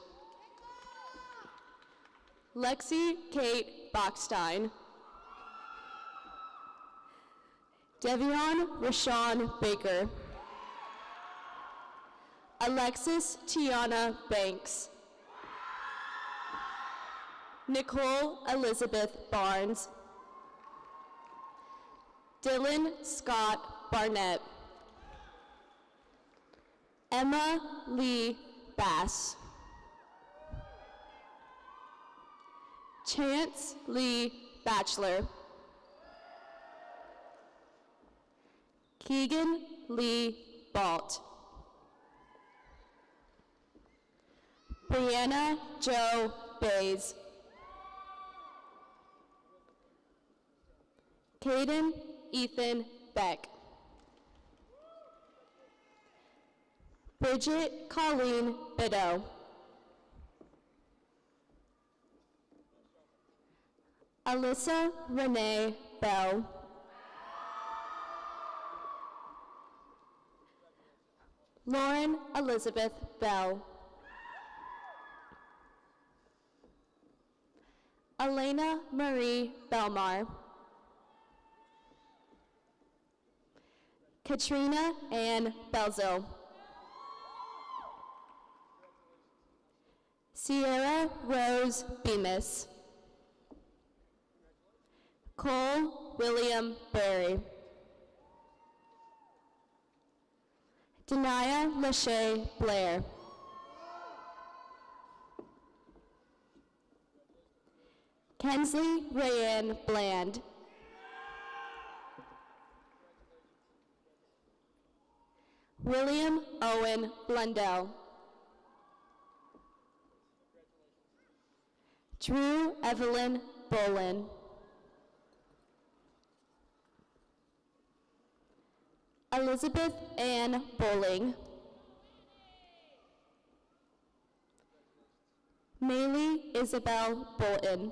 Lexi Kate Bachstein. Devion Rashawn Baker. Alexis Tiana Banks. Nicole Elizabeth Barnes. Dylan Scott Barnett. Emma Lee Bass. Chance Lee Batchelor. Keegan Lee Balt. Brianna Jo Bays. Caden Ethan Beck. Bridget Colleen Bideau. Alyssa Renee Bell. Lauren Elizabeth Bell. Elena Marie Belmar. Katrina Ann Belzo. Sierra Rose Bemis. Cole William Berry. Denia Lachey Blair. Kensley Rayanne Bland. William Owen Blundell. Drew Evelyn Bolin. Elizabeth Ann Bowling. Maylee Isabel Bolton.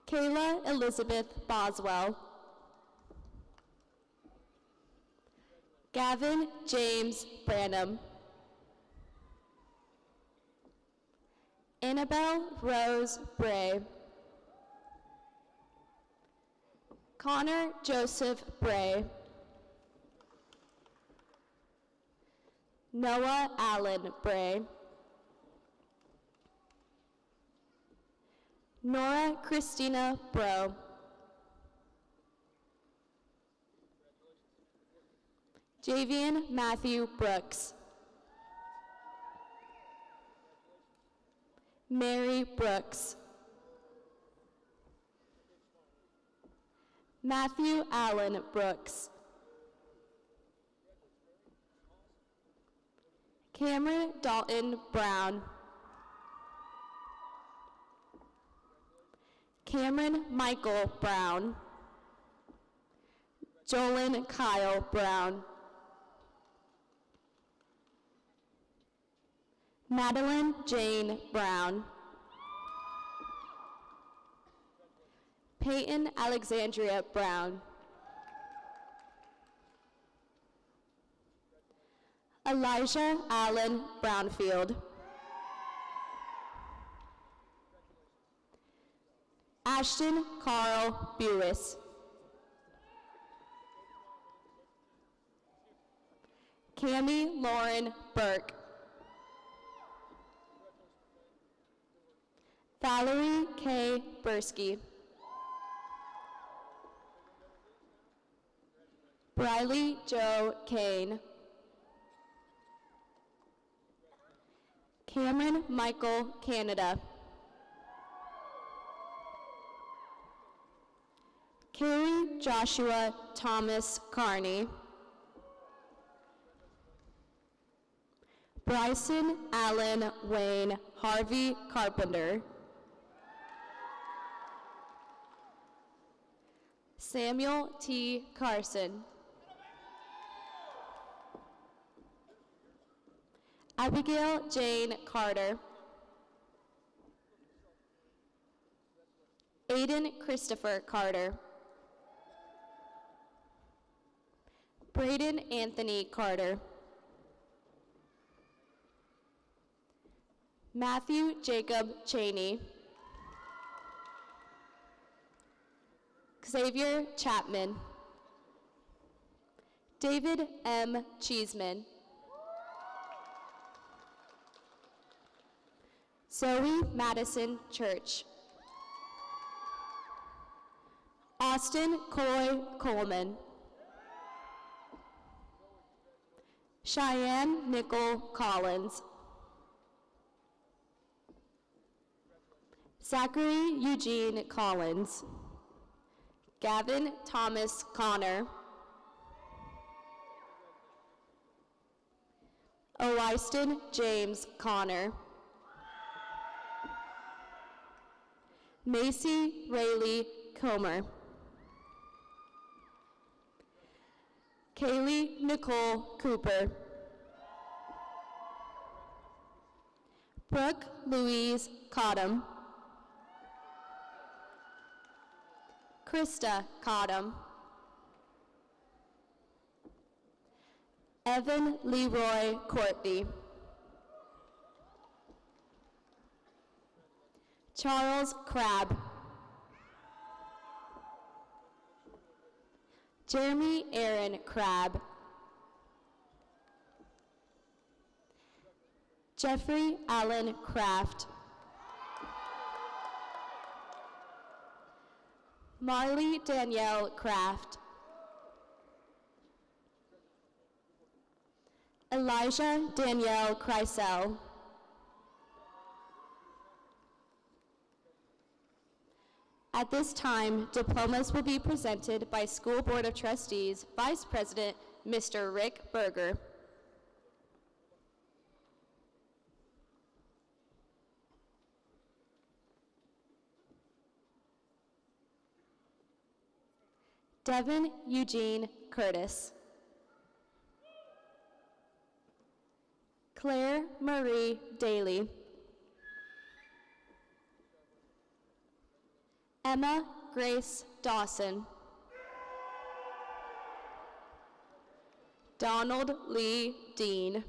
Kayla Elizabeth Boswell. Gavin James Branham. Annabelle Rose Bray. Connor Joseph Bray. Noah Allen Bray. Nora Christina Bro. Javian Matthew Brooks. Mary Brooks. Matthew Allen Brooks. Cameron Dalton Brown. Cameron Michael Brown. Jolyn Kyle Brown. Madeline Jane Brown. Peyton Alexandria Brown. Elijah Allen Brownfield. Ashton Carl Buis. Cami Lauren Burke. Valerie K. Bursky. Briley Joe Kane. Cameron Michael Canada. Carey Joshua Thomas Carney. Bryson Allen Wayne Harvey Carpenter. Samuel T. Carson. Abigail Jane Carter. Aiden Christopher Carter. Braden Anthony Carter. Matthew Jacob Cheney. Xavier Chapman. David M. Cheeseman. Zoe Madison Church. Austin Coy Coleman. Cheyenne Nicole Collins. Zachary Eugene Collins. Gavin Thomas Connor. Oliston James Connor. Macy Rayleigh Comer. Kaylee Nicole Cooper. Brooke Louise Cottom. Krista Cottom. Evan Leroy Courtney. Charles Crabb. Jeremy Aaron Crabb. Jeffrey Allen Kraft. Marley Danielle Kraft. Elijah Danielle Kreisel. At this time, diplomas will be presented by School Board of Trustees Vice President, Mr. Rick Berger. Devin Eugene Curtis. Claire Marie Daly. Emma Grace Dawson. Donald Lee Dean.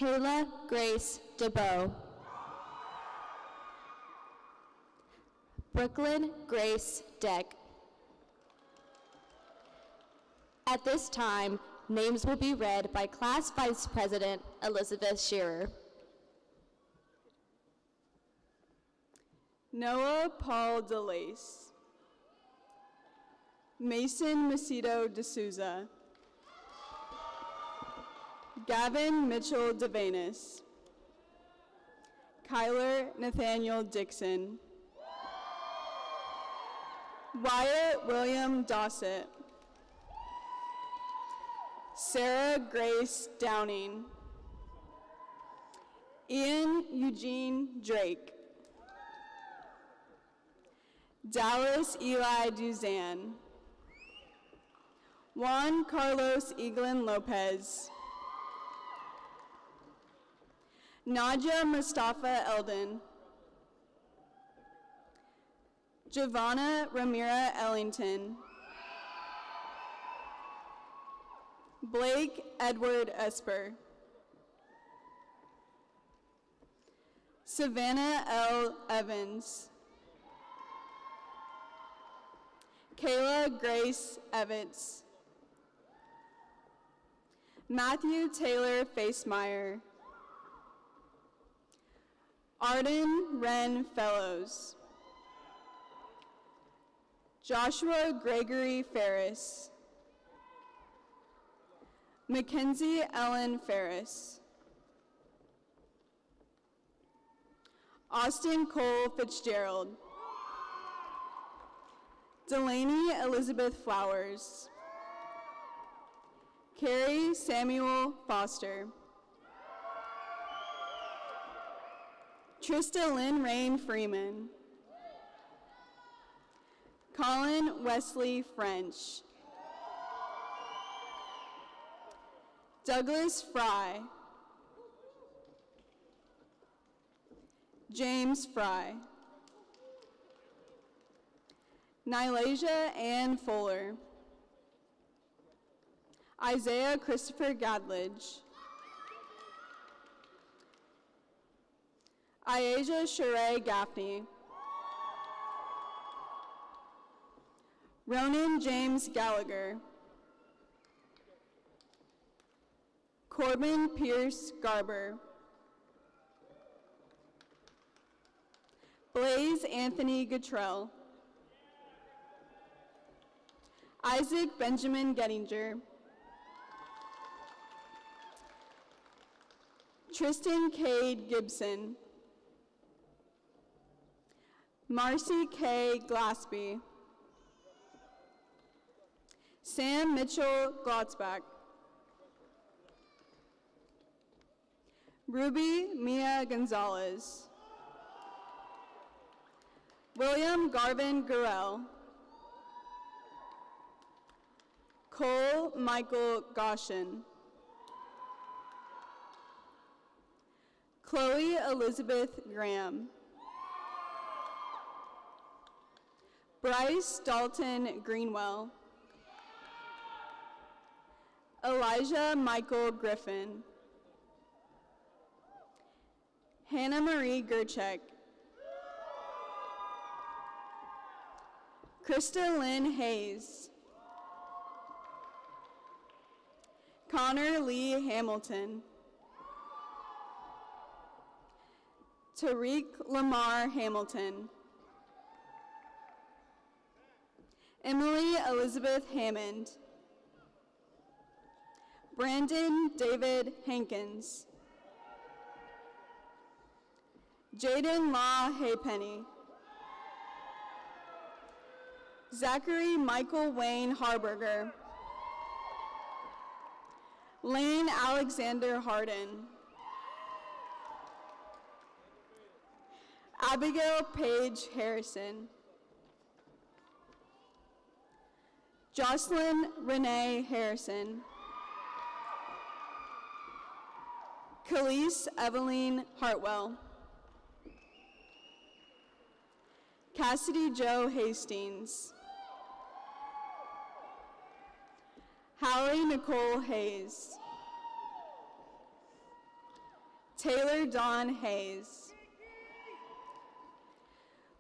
Kayla Grace DeBow. Brooklyn Grace Deck. At this time, names will be read by Class Vice President Elizabeth Shearer. Noah Paul DeLace. Mason Macedo D'Souza. Gavin Mitchell DeVanis. Kyler Nathaniel Dixon. Wyatt William Dossett. Sarah Grace Downing. Ian Eugene Drake. Dallas Eli Duzan. Juan Carlos Eglin Lopez. Nadia Mustafa Eldon. Giovanna Ramira Ellington. Blake Edward Esper. Savannah L. Evans. Kayla Grace Evans. Matthew Taylor Facemeyer. Arden Wren Fellows. Joshua Gregory Ferris. Mackenzie Ellen Ferris. Austin Cole Fitzgerald. Delaney Elizabeth Flowers. Carrie Samuel Foster. Trista Lynn Rain Freeman. Colin Wesley French. Douglas Fry. James Fry. Nylasia Ann Fuller. Isaiah Christopher Gadledge. Iasia Sheree Gaffney. Ronan James Gallagher. Corbin Pierce Garber. Blaze Anthony Guttrell. Isaac Benjamin Gettinger. Tristan Cade Gibson. Marcy K. Glaspie. Sam Mitchell Glotzbach. Ruby Mia Gonzalez. William Garvin Gurrell. Cole Michael Goshen. Chloe Elizabeth Graham. Bryce Dalton Greenwell. Elijah Michael Griffin. Hannah Marie Gerchek. Krista Lynn Hayes. Connor Lee Hamilton. Tariq Lamar Hamilton. Emily Elizabeth Hammond. Brandon David Hankins. Jaden Law Haypenny. Zachary Michael Wayne Harburger. Lane Alexander Harden. Abigail Paige Harrison. Jocelyn Renee Harrison. Khalees Eveline Hartwell. Cassidy Joe Hastings. Hallie Nicole Hayes. Taylor Dawn Hayes.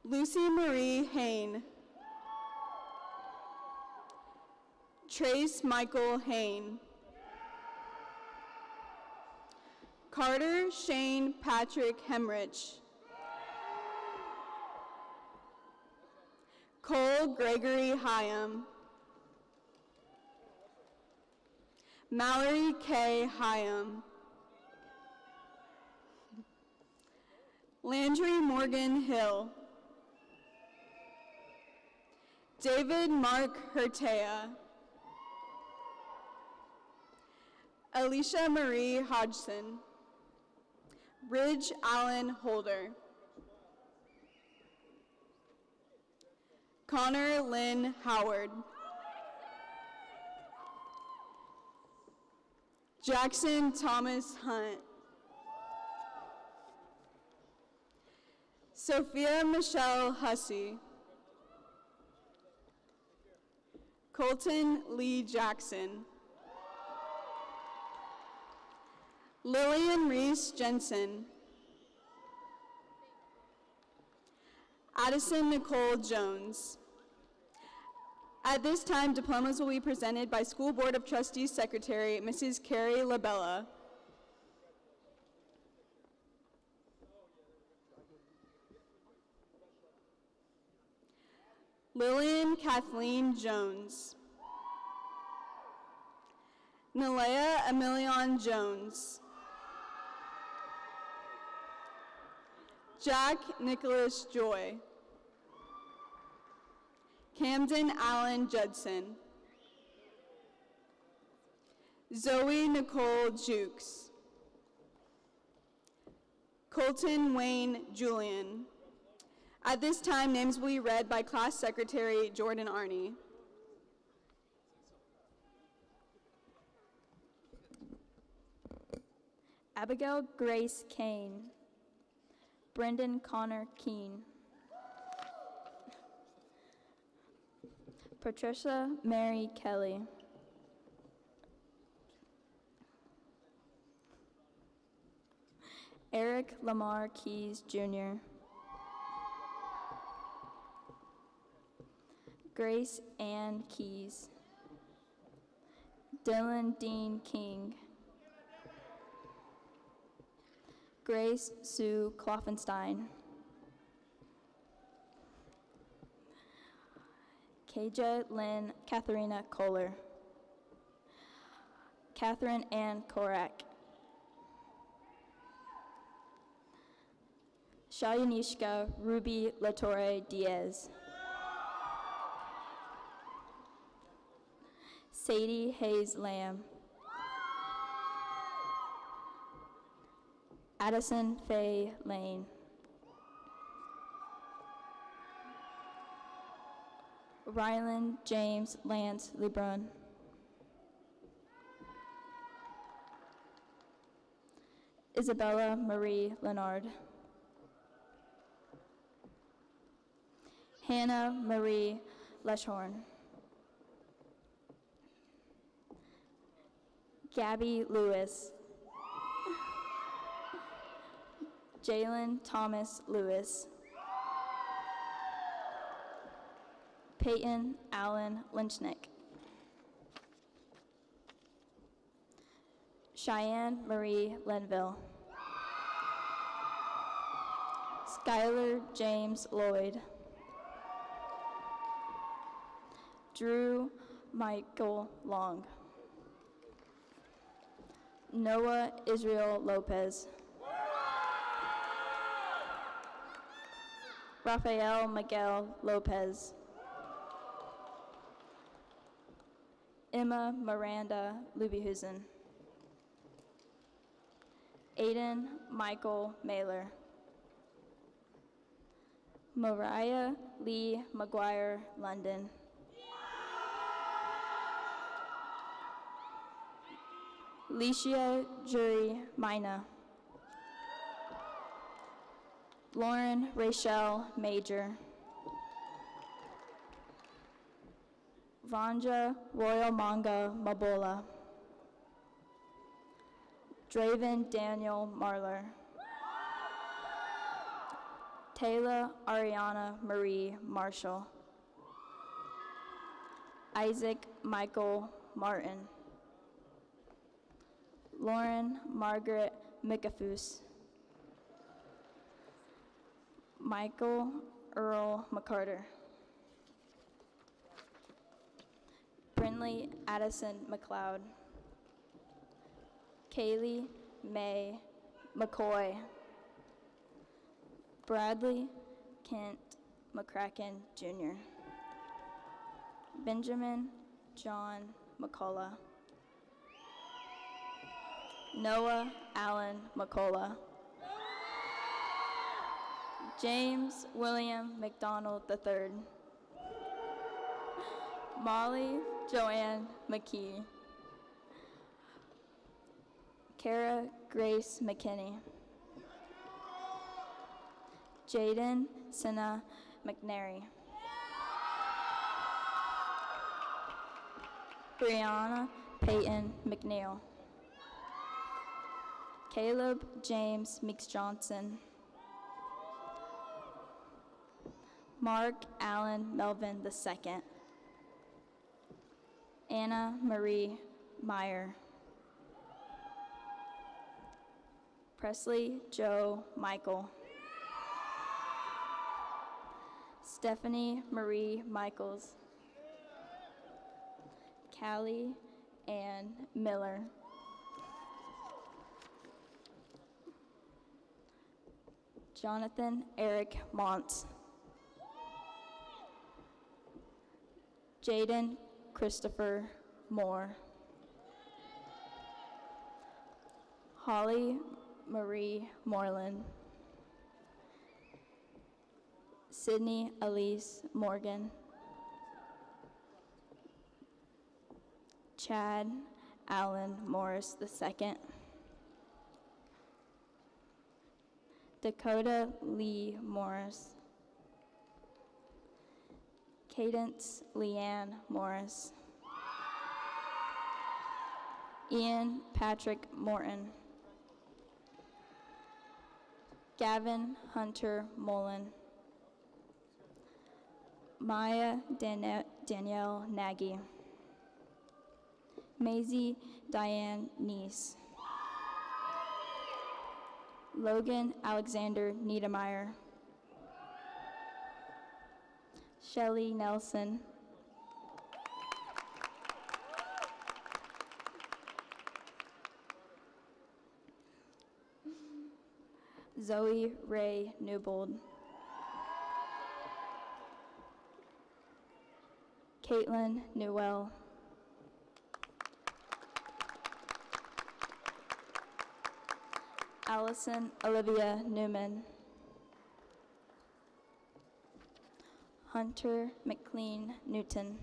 Lucy Marie Hain. Trace Michael Hain. Carter Shane Patrick Hemrich. Cole Gregory Hyam. Mallory K. Hyam. Landry Morgan Hill. David Mark Hurtea. Alicia Marie Hodgson. Ridge Allen Holder. Connor Lynn Howard. Jackson Thomas Hunt. Sophia Michelle Hussey. Colton Lee Jackson. Lillian Reese Jensen. Addison Nicole Jones. At this time, diplomas will be presented by School Board of Trustees Secretary, Mrs. Carrie Labella. Lillian Kathleen Jones. Nalea Emilion Jones. Jack Nicholas Joy. Camden Allen Judson. Zoe Nicole Jukes. Colton Wayne Julian. At this time, names will be read by Class Secretary Jordan Arney. Abigail Grace Kane. Brendan Connor Keene. Patricia Mary Kelly. Eric Lamar Keys Jr. Grace Ann Keys. Dylan Dean King. Grace Sue Kloffenstein. Kaja Lynn Katharina Kohler. Catherine Ann Korak. Shayanishka Ruby Latore Diaz. Sadie Hayes Lamb. Addison Faye Lane. Rylan James Lance Lebrun. Isabella Marie Leonard. Hannah Marie Leshorn. Gabby Lewis. Jalen Thomas Lewis. Peyton Allen Lynchnick. Cheyenne Marie Lenville. Skylar James Lloyd. Drew Michael Long. Noah Israel Lopez. Rafael Miguel Lopez. Emma Miranda Lubyhusen. Aiden Michael Mailer. Mariah Lee McGuire London. Licia Jury Mina. Lauren Rachel Major. Vanja Royal Manga Mabola. Draven Daniel Marler. Taylor Ariana Marie Marshall. Isaac Michael Martin. Lauren Margaret McAfus. Michael Earl McCarter. Brinley Addison McLeod. Kaylee May McCoy. Bradley Kent McCracken Jr. Benjamin John McCullough. Noah Allen McCullough. James William McDonald III. Molly Joanne McKee. Kara Grace McKinney. Jaden Senna McNary. Brianna Peyton McNeil. Caleb James Meeks Johnson. Mark Allen Melvin II. Anna Marie Meyer. Presley Joe Michael. Stephanie Marie Michaels. Callie Ann Miller. Jonathan Eric Mont. Jaden Christopher Moore. Holly Marie Moreland. Sydney Elise Morgan. Chad Allen Morris II. Dakota Lee Morris. Cadence Leanne Morris. Ian Patrick Morton. Gavin Hunter Mullen. Maya Danielle Nagy. Maisie Diane Neese. Logan Alexander Niedermeyer. Shelley Nelson. Zoe Ray Newbold. Caitlin Newell. Allison Olivia Newman. Hunter McLean Newton.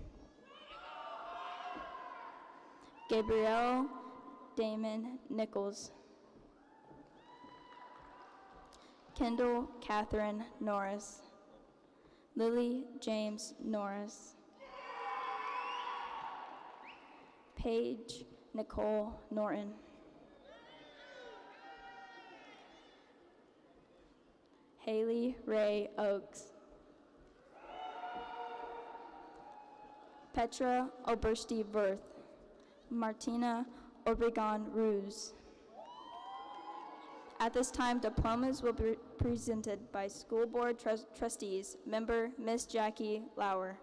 Gabrielle Damon Nichols. Kendall Catherine Norris. Lily James Norris. Paige Nicole Norton. Haley Ray Oakes. Petra Oberste Wirth. Martina Obregon Ruse. At this time, diplomas will be presented by School Board Trustees, member Miss Jackie Lauer.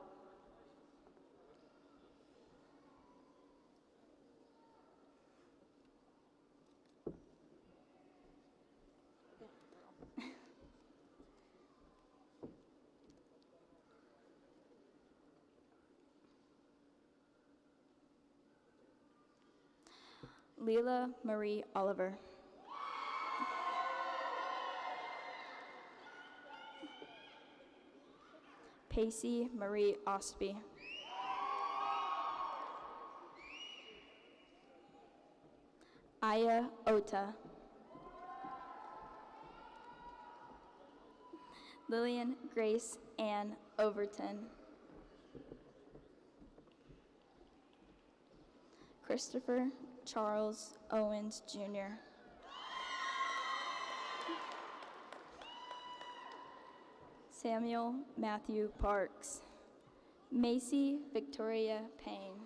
Leila Marie Oliver. Pacey Marie Ostby. Aya Ota. Lillian Grace Ann Overton. Christopher Charles Owens Jr. Samuel Matthew Parks. Macy Victoria Payne.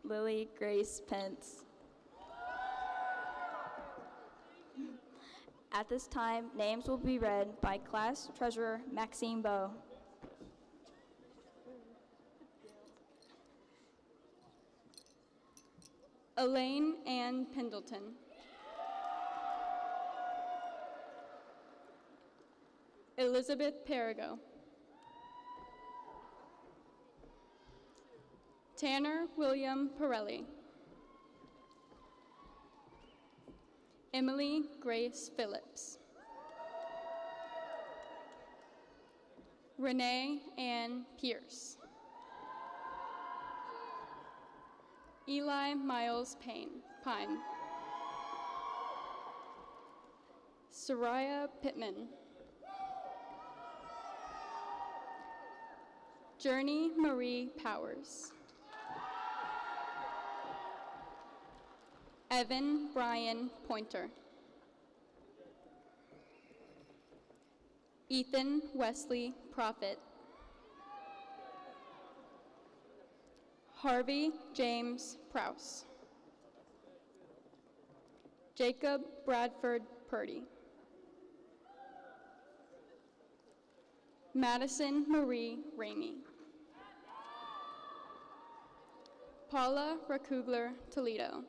Lily Grace Pence. At this time, names will be read by Class Treasurer Maxine Bowe. Elaine Ann Pendleton. Elizabeth Perigo. Tanner William Pirelli. Emily Grace Phillips. Renee Ann Pierce. Eli Miles Pine. Soraya Pittman. Journey Marie Powers. Evan Brian Pointer. Ethan Wesley Prophet. Harvey James Prouse. Jacob Bradford Purdy. Madison Marie Ramey. Paula Rakugler Toledo.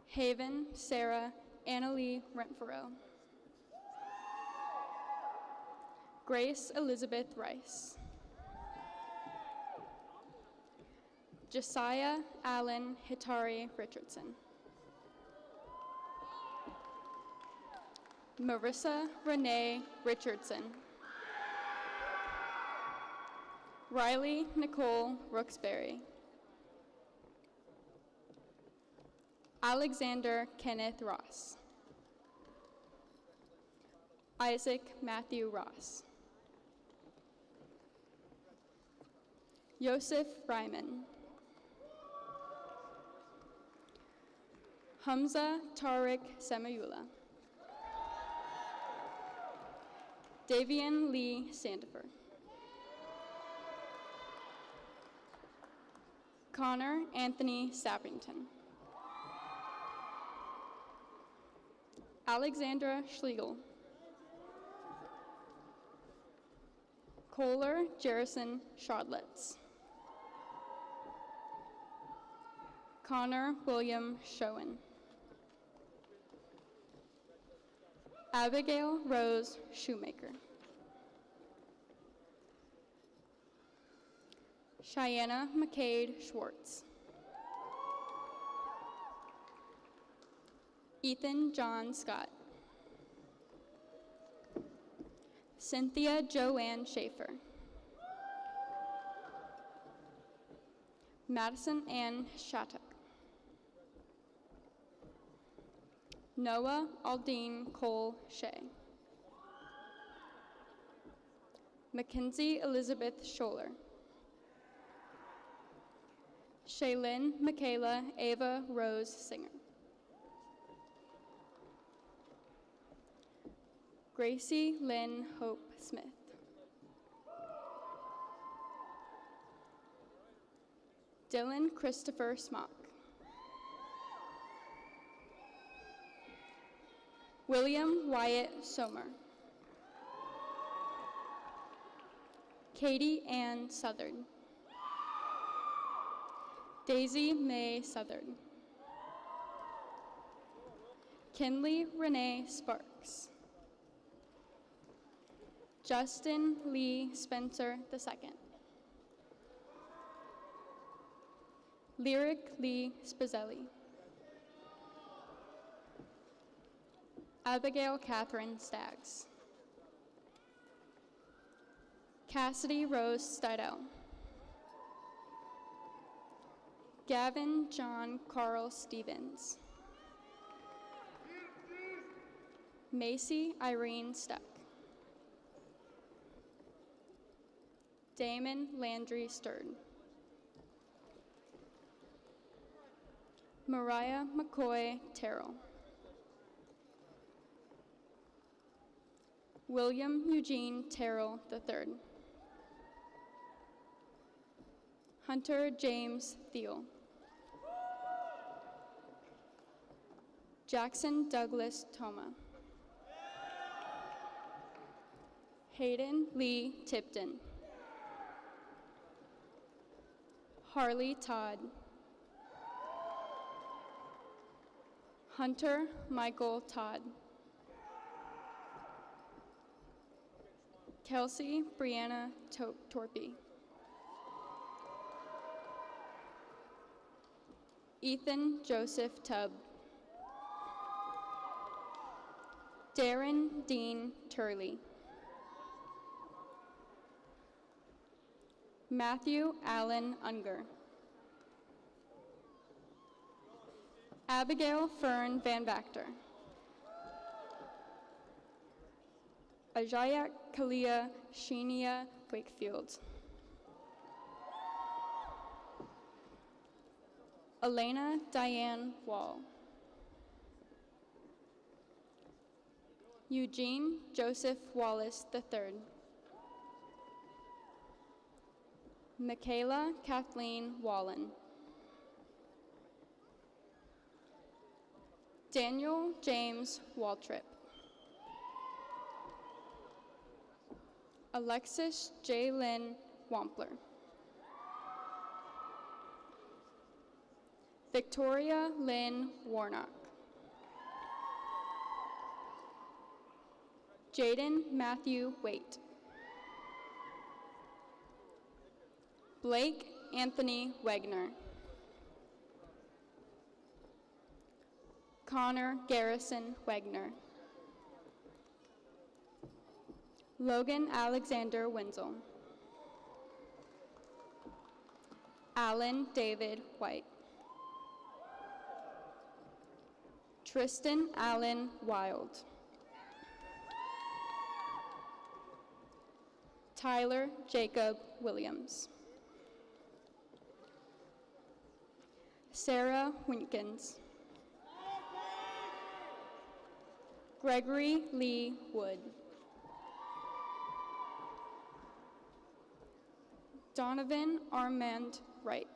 Haven Sarah Annalie Renfro. Grace Elizabeth Rice. Josiah Allen Hitari Richardson. Marissa Renee Richardson. Riley Nicole Rooksbury. Alexander Kenneth Ross. Isaac Matthew Ross. Joseph Ryman. Hamza Tariq Samayula. Davian Lee Sandifer. Connor Anthony Sappington. Alexandra Schlegel. Kohler Jerison Shardlets. Connor William Schoen. Abigail Rose Shoemaker. Cheyenne McCade Schwartz. Ethan John Scott. Cynthia Joanne Schaefer. Madison Ann Shattuck. Noah Aldine Cole Shea. Mackenzie Elizabeth Scholler. Shaylin Michaela Ava Rose Singer. Gracie Lynn Hope Smith. Dylan Christopher Smock. William Wyatt Somer. Katie Ann Southard. Daisy Mae Southard. Kinley Renee Sparks. Justin Lee Spencer II. Lyric Lee Spizzelli. Abigail Catherine Staggs. Cassidy Rose Stidell. Gavin John Carl Stevens. Macy Irene Stuck. Damon Landry Stern. Mariah McCoy Terrell. William Eugene Terrell III. Hunter James Thiel. Jackson Douglas Toma. Hayden Lee Tipton. Harley Todd. Hunter Michael Todd. Kelsey Brianna Torpy. Ethan Joseph Tubb. Darren Dean Turley. Matthew Allen Unger. Abigail Fern Van Vactor. Ajaya Kalia Sheenia Wakefield. Elena Diane Wall. Eugene Joseph Wallace III. Michaela Kathleen Wallen. Daniel James Waltrip. Alexis J. Lynn Wampler. Victoria Lynn Warnock. Jaden Matthew Waite. Blake Anthony Wegner. Connor Garrison Wegner. Logan Alexander Wenzel. Alan David White. Tristan Allen Wild. Tyler Jacob Williams. Sarah Winkins. Gregory Lee Wood. Donovan Armand Wright.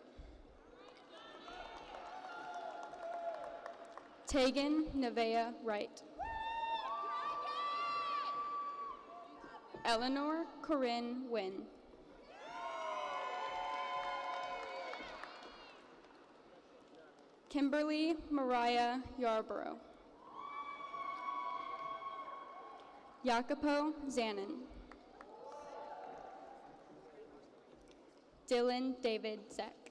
Tegan Nevea Wright. Eleanor Corinne Wynn. Kimberly Mariah Yarborough. Jacopo Zanin. Dylan David Zeck.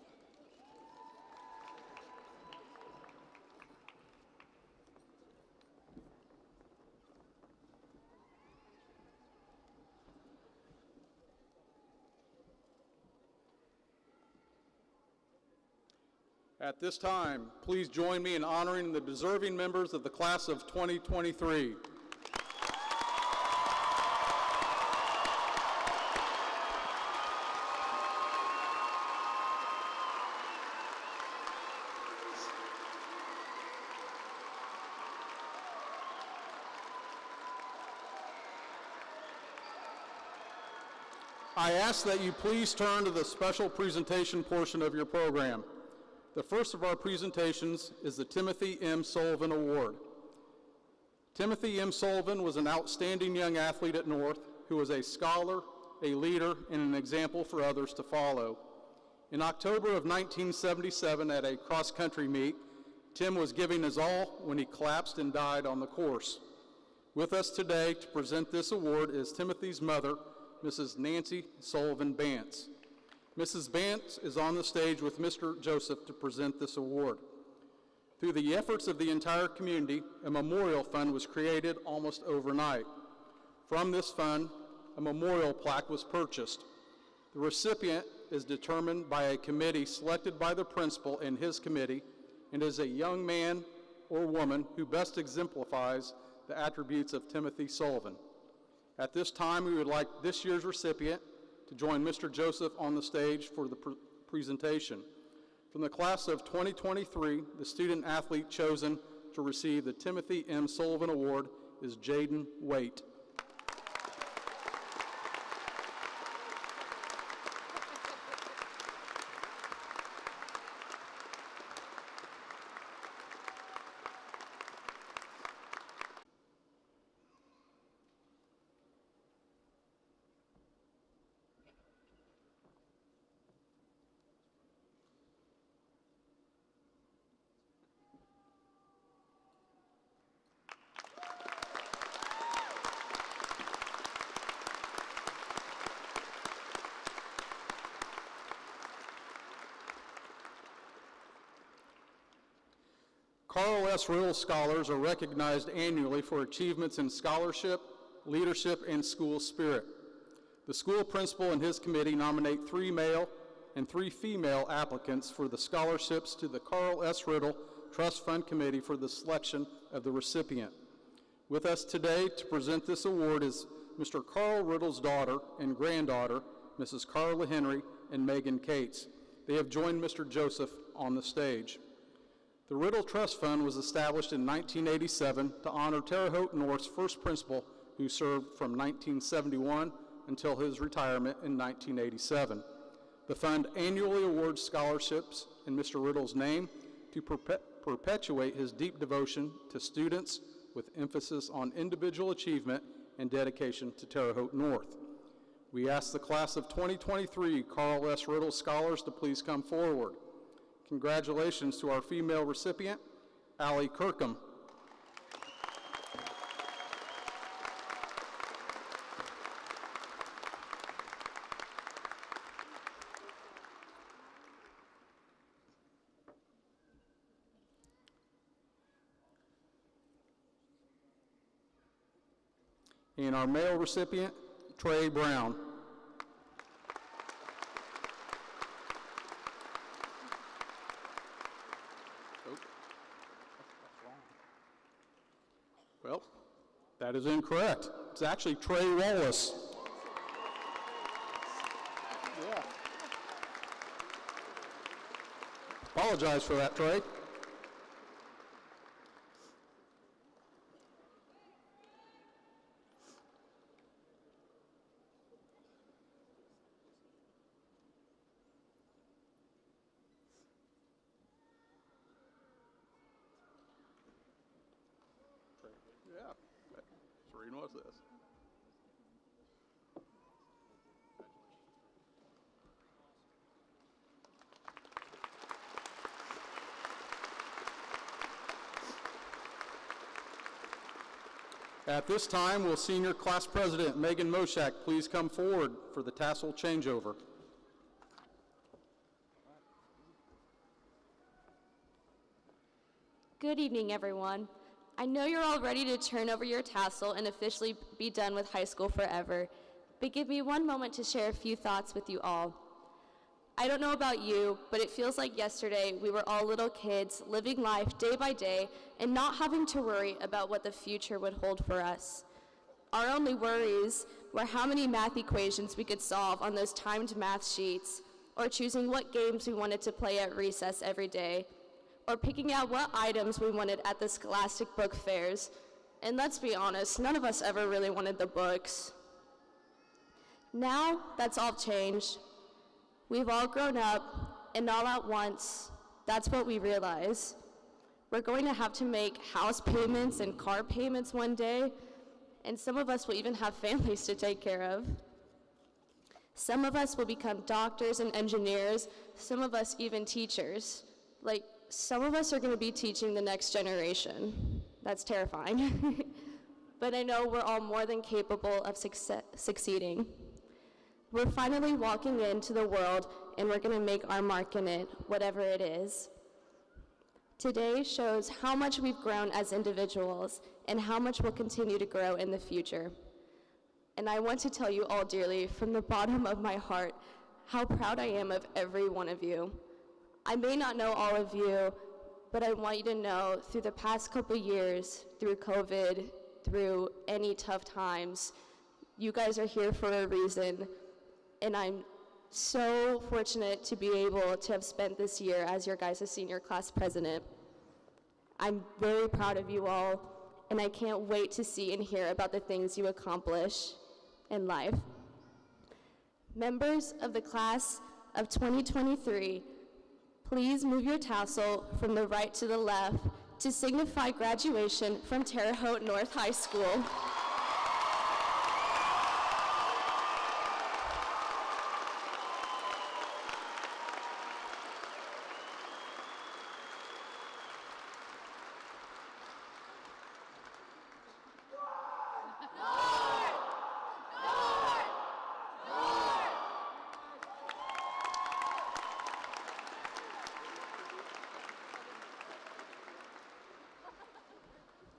At this time, please join me in honoring the deserving members of the class of 2023. I ask that you please turn to the special presentation portion of your program. The first of our presentations is the Timothy M. Sullivan Award. Timothy M. Sullivan was an outstanding young athlete at North who was a scholar, a leader, and an example for others to follow. In October of 1977 at a cross-country meet, Tim was giving his all when he collapsed and died on the course. With us today to present this award is Timothy's mother, Mrs. Nancy Sullivan Bantz. Mrs. Bantz is on the stage with Mr. Joseph to present this award. Through the efforts of the entire community, a memorial fund was created almost overnight. From this fund, a memorial plaque was purchased. The recipient is determined by a committee selected by the principal and his committee, and is a young man or woman who best exemplifies the attributes of Timothy Sullivan. At this time, we would like this year's recipient to join Mr. Joseph on the stage for the presentation. From the class of 2023, the student athlete chosen to receive the Timothy M. Sullivan Award is Jaden Waite. Carl S. Riddle Scholars are recognized annually for achievements in scholarship, leadership, and school spirit. The school principal and his committee nominate 3 male and 3 female applicants for the scholarships to the Carl S. Riddle Trust Fund Committee for the selection of the recipient. With us today to present this award is Mr. Carl Riddle's daughter and granddaughter, Mrs. Carla Henry and Megan Cates. They have joined Mr. Joseph on the stage. The Riddle Trust Fund was established in 1987 to honor Terre Haute North's first principal, who served from 1971 until his retirement in 1987. The fund annually awards scholarships in Mr. Riddle's name to perpetuate his deep devotion to students with emphasis on individual achievement and dedication to Terre Haute North. We ask the class of 2023 Carl S. Riddle Scholars to please come forward. Congratulations to our female recipient, Allie Kirkham. And our male recipient, Trey Brown. Well, that is incorrect. It's actually Trey Wallace. Yeah. Apologize for that, Trey. Yeah, Serene, what's this? At this time, will Senior Class President Megan Moshak please come forward for the tassel changeover? Good evening, everyone. I know you're all ready to turn over your tassel and officially be done with high school forever, but give me one moment to share a few thoughts with you all. I don't know about you, but it feels like yesterday we were all little kids living life day by day and not having to worry about what the future would hold for us. Our only worries were how many math equations we could solve on those timed math sheets, or choosing what games we wanted to play at recess every day, or picking out what items we wanted at the Scholastic book fairs. And let's be honest, none of us ever really wanted the books. Now, that's all changed. We've all grown up, and all at once, that's what we realize. We're going to have to make house payments and car payments one day, and some of us will even have families to take care of. Some of us will become doctors and engineers, some of us even teachers. Like, some of us are going to be teaching the next generation. That's terrifying. But I know we're all more than capable of succeeding. We're finally walking into the world, and we're going to make our mark in it, whatever it is. Today shows how much we've grown as individuals and how much we'll continue to grow in the future. And I want to tell you all dearly, from the bottom of my heart, how proud I am of every one of you. I may not know all of you, but I want you to know through the past couple years, through COVID, through any tough times, you guys are here for a reason, and I'm so fortunate to be able to have spent this year as your guys' senior class president. I'm very proud of you all, and I can't wait to see and hear about the things you accomplish in life. Members of the class of 2023, please move your tassel from the right to the left to signify graduation from Terre Haute North High School.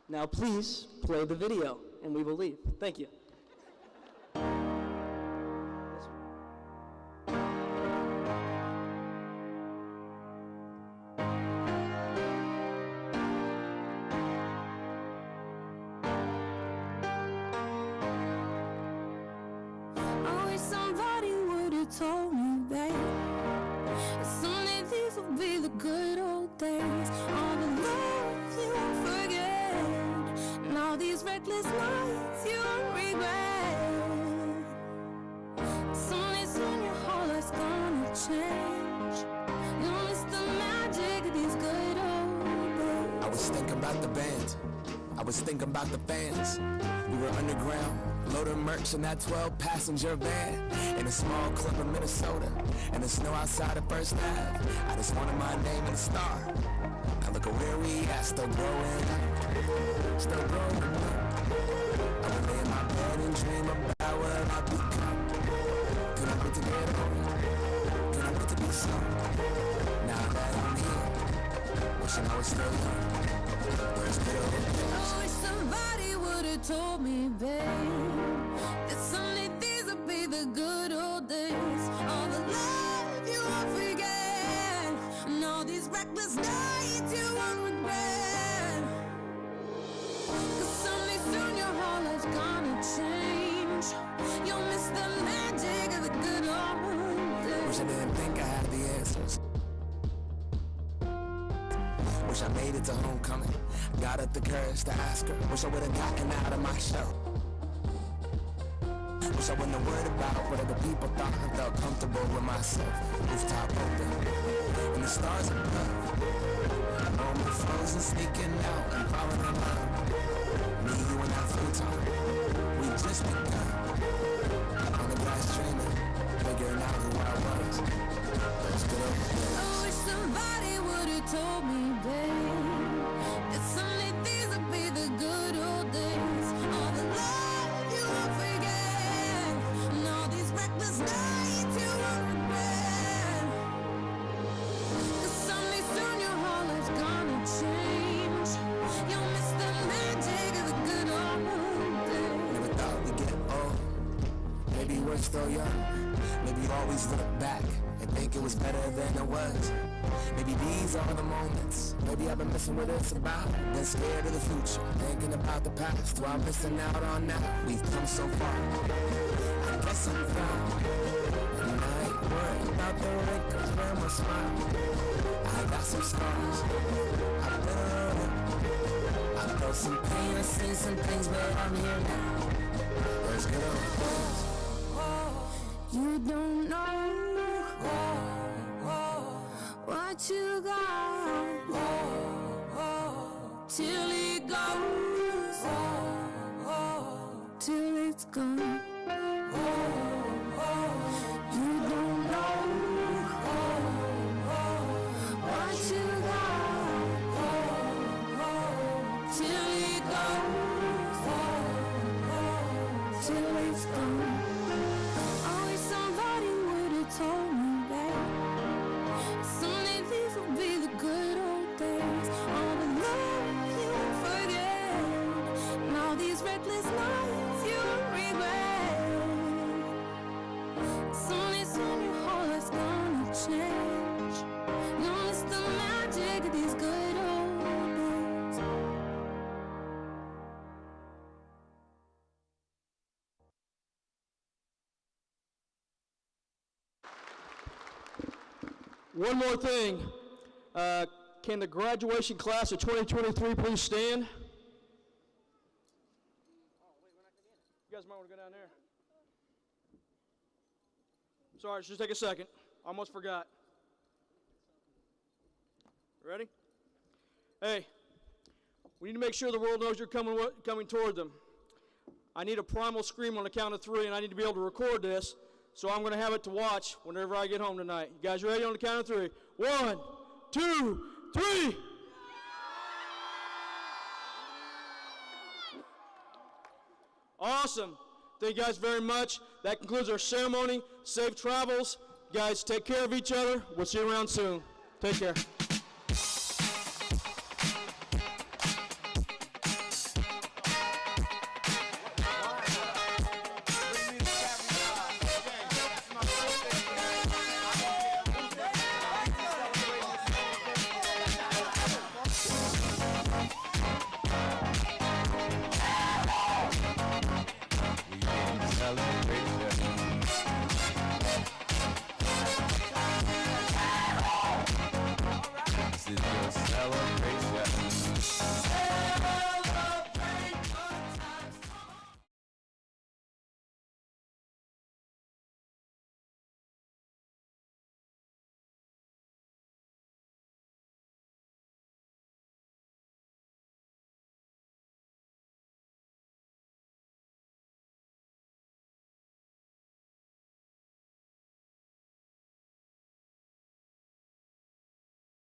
Now please play the video and we will leave. Thank you. I wish somebody would have told me, babe, someday these will be the good old days. All the love you won't forget, and all these reckless nights you won't regret. Someday soon your whole life's gonna change. You'll miss the magic of these good old days. I was thinking about the band, I was thinking about the fans. We were underground, loading merch in that 12-passenger van in a small club in Minnesota, and the snow outside of First Ave. I just wanted my name and a star. Now look at where we at, still growing up, still growing up. I would lay in my bed and dream about what I'd become. Couldn't wait to get older, couldn't wait to be some. Now that I'm here, wishing I was still young. Where's good old days? I wish somebody would have told me, babe, that someday these would be the good old days. All the love you won't forget, and all these reckless nights you won't regret. 'Cause someday soon your whole life's gonna change. You'll miss the magic of the good old days. Wish I didn't think I had the answers. Wish I made it to homecoming, got up the courage to ask her. Wish I would've gotten out of my shell. Wish I wouldn't have worried about what other people thought. I felt comfortable with myself. Rooftop open, and the stars above. On the frozen, sneaking out and falling in love. Me, you, and that futon, we just begun. On the glass dreaming, figuring out who I was. Those good old days. I wish somebody would have told me, babe, that someday these would be the good old days. All the love you won't forget, and all these reckless nights you won't regret. 'Cause someday soon your whole life's gonna change. You'll miss the magic of the good old days. Never thought we'd get old. Maybe we're still young. Maybe you always look back and think it was better than it was. Maybe these are the moments. Maybe I've been missing what it's about. Been scared of the future, thinking about the past while missing out on now. We've come so far. I guess I'm proud. And I ain't worried about the wrinkles around my smile. I got some scars. I've been around. I felt some pain, I seen some things, but I'm here now. There's good old days. You don't know what you got till it goes, till it's gone. You don't know what you got till it goes, till it's gone. I wish somebody would have told me, babe, someday these will be the good old days. All the love you won't forget, and all these reckless nights you won't regret. Someday soon your whole life's gonna change. You'll miss the magic of these good old days. One more thing. Can the graduation class of 2023 please stand? You guys might want to go down there. Sorry, just take a second. Almost forgot. Ready? Hey, we need to make sure the world knows you're coming toward them. I need a primal scream on the count of 3, and I need to be able to record this, so I'm going to have it to watch whenever I get home tonight. You guys ready on the count of 3? 1, 2, 3. Awesome. Thank you guys very much. That concludes our ceremony. Safe travels. Guys, take care of each other. We'll see you around soon. Take care.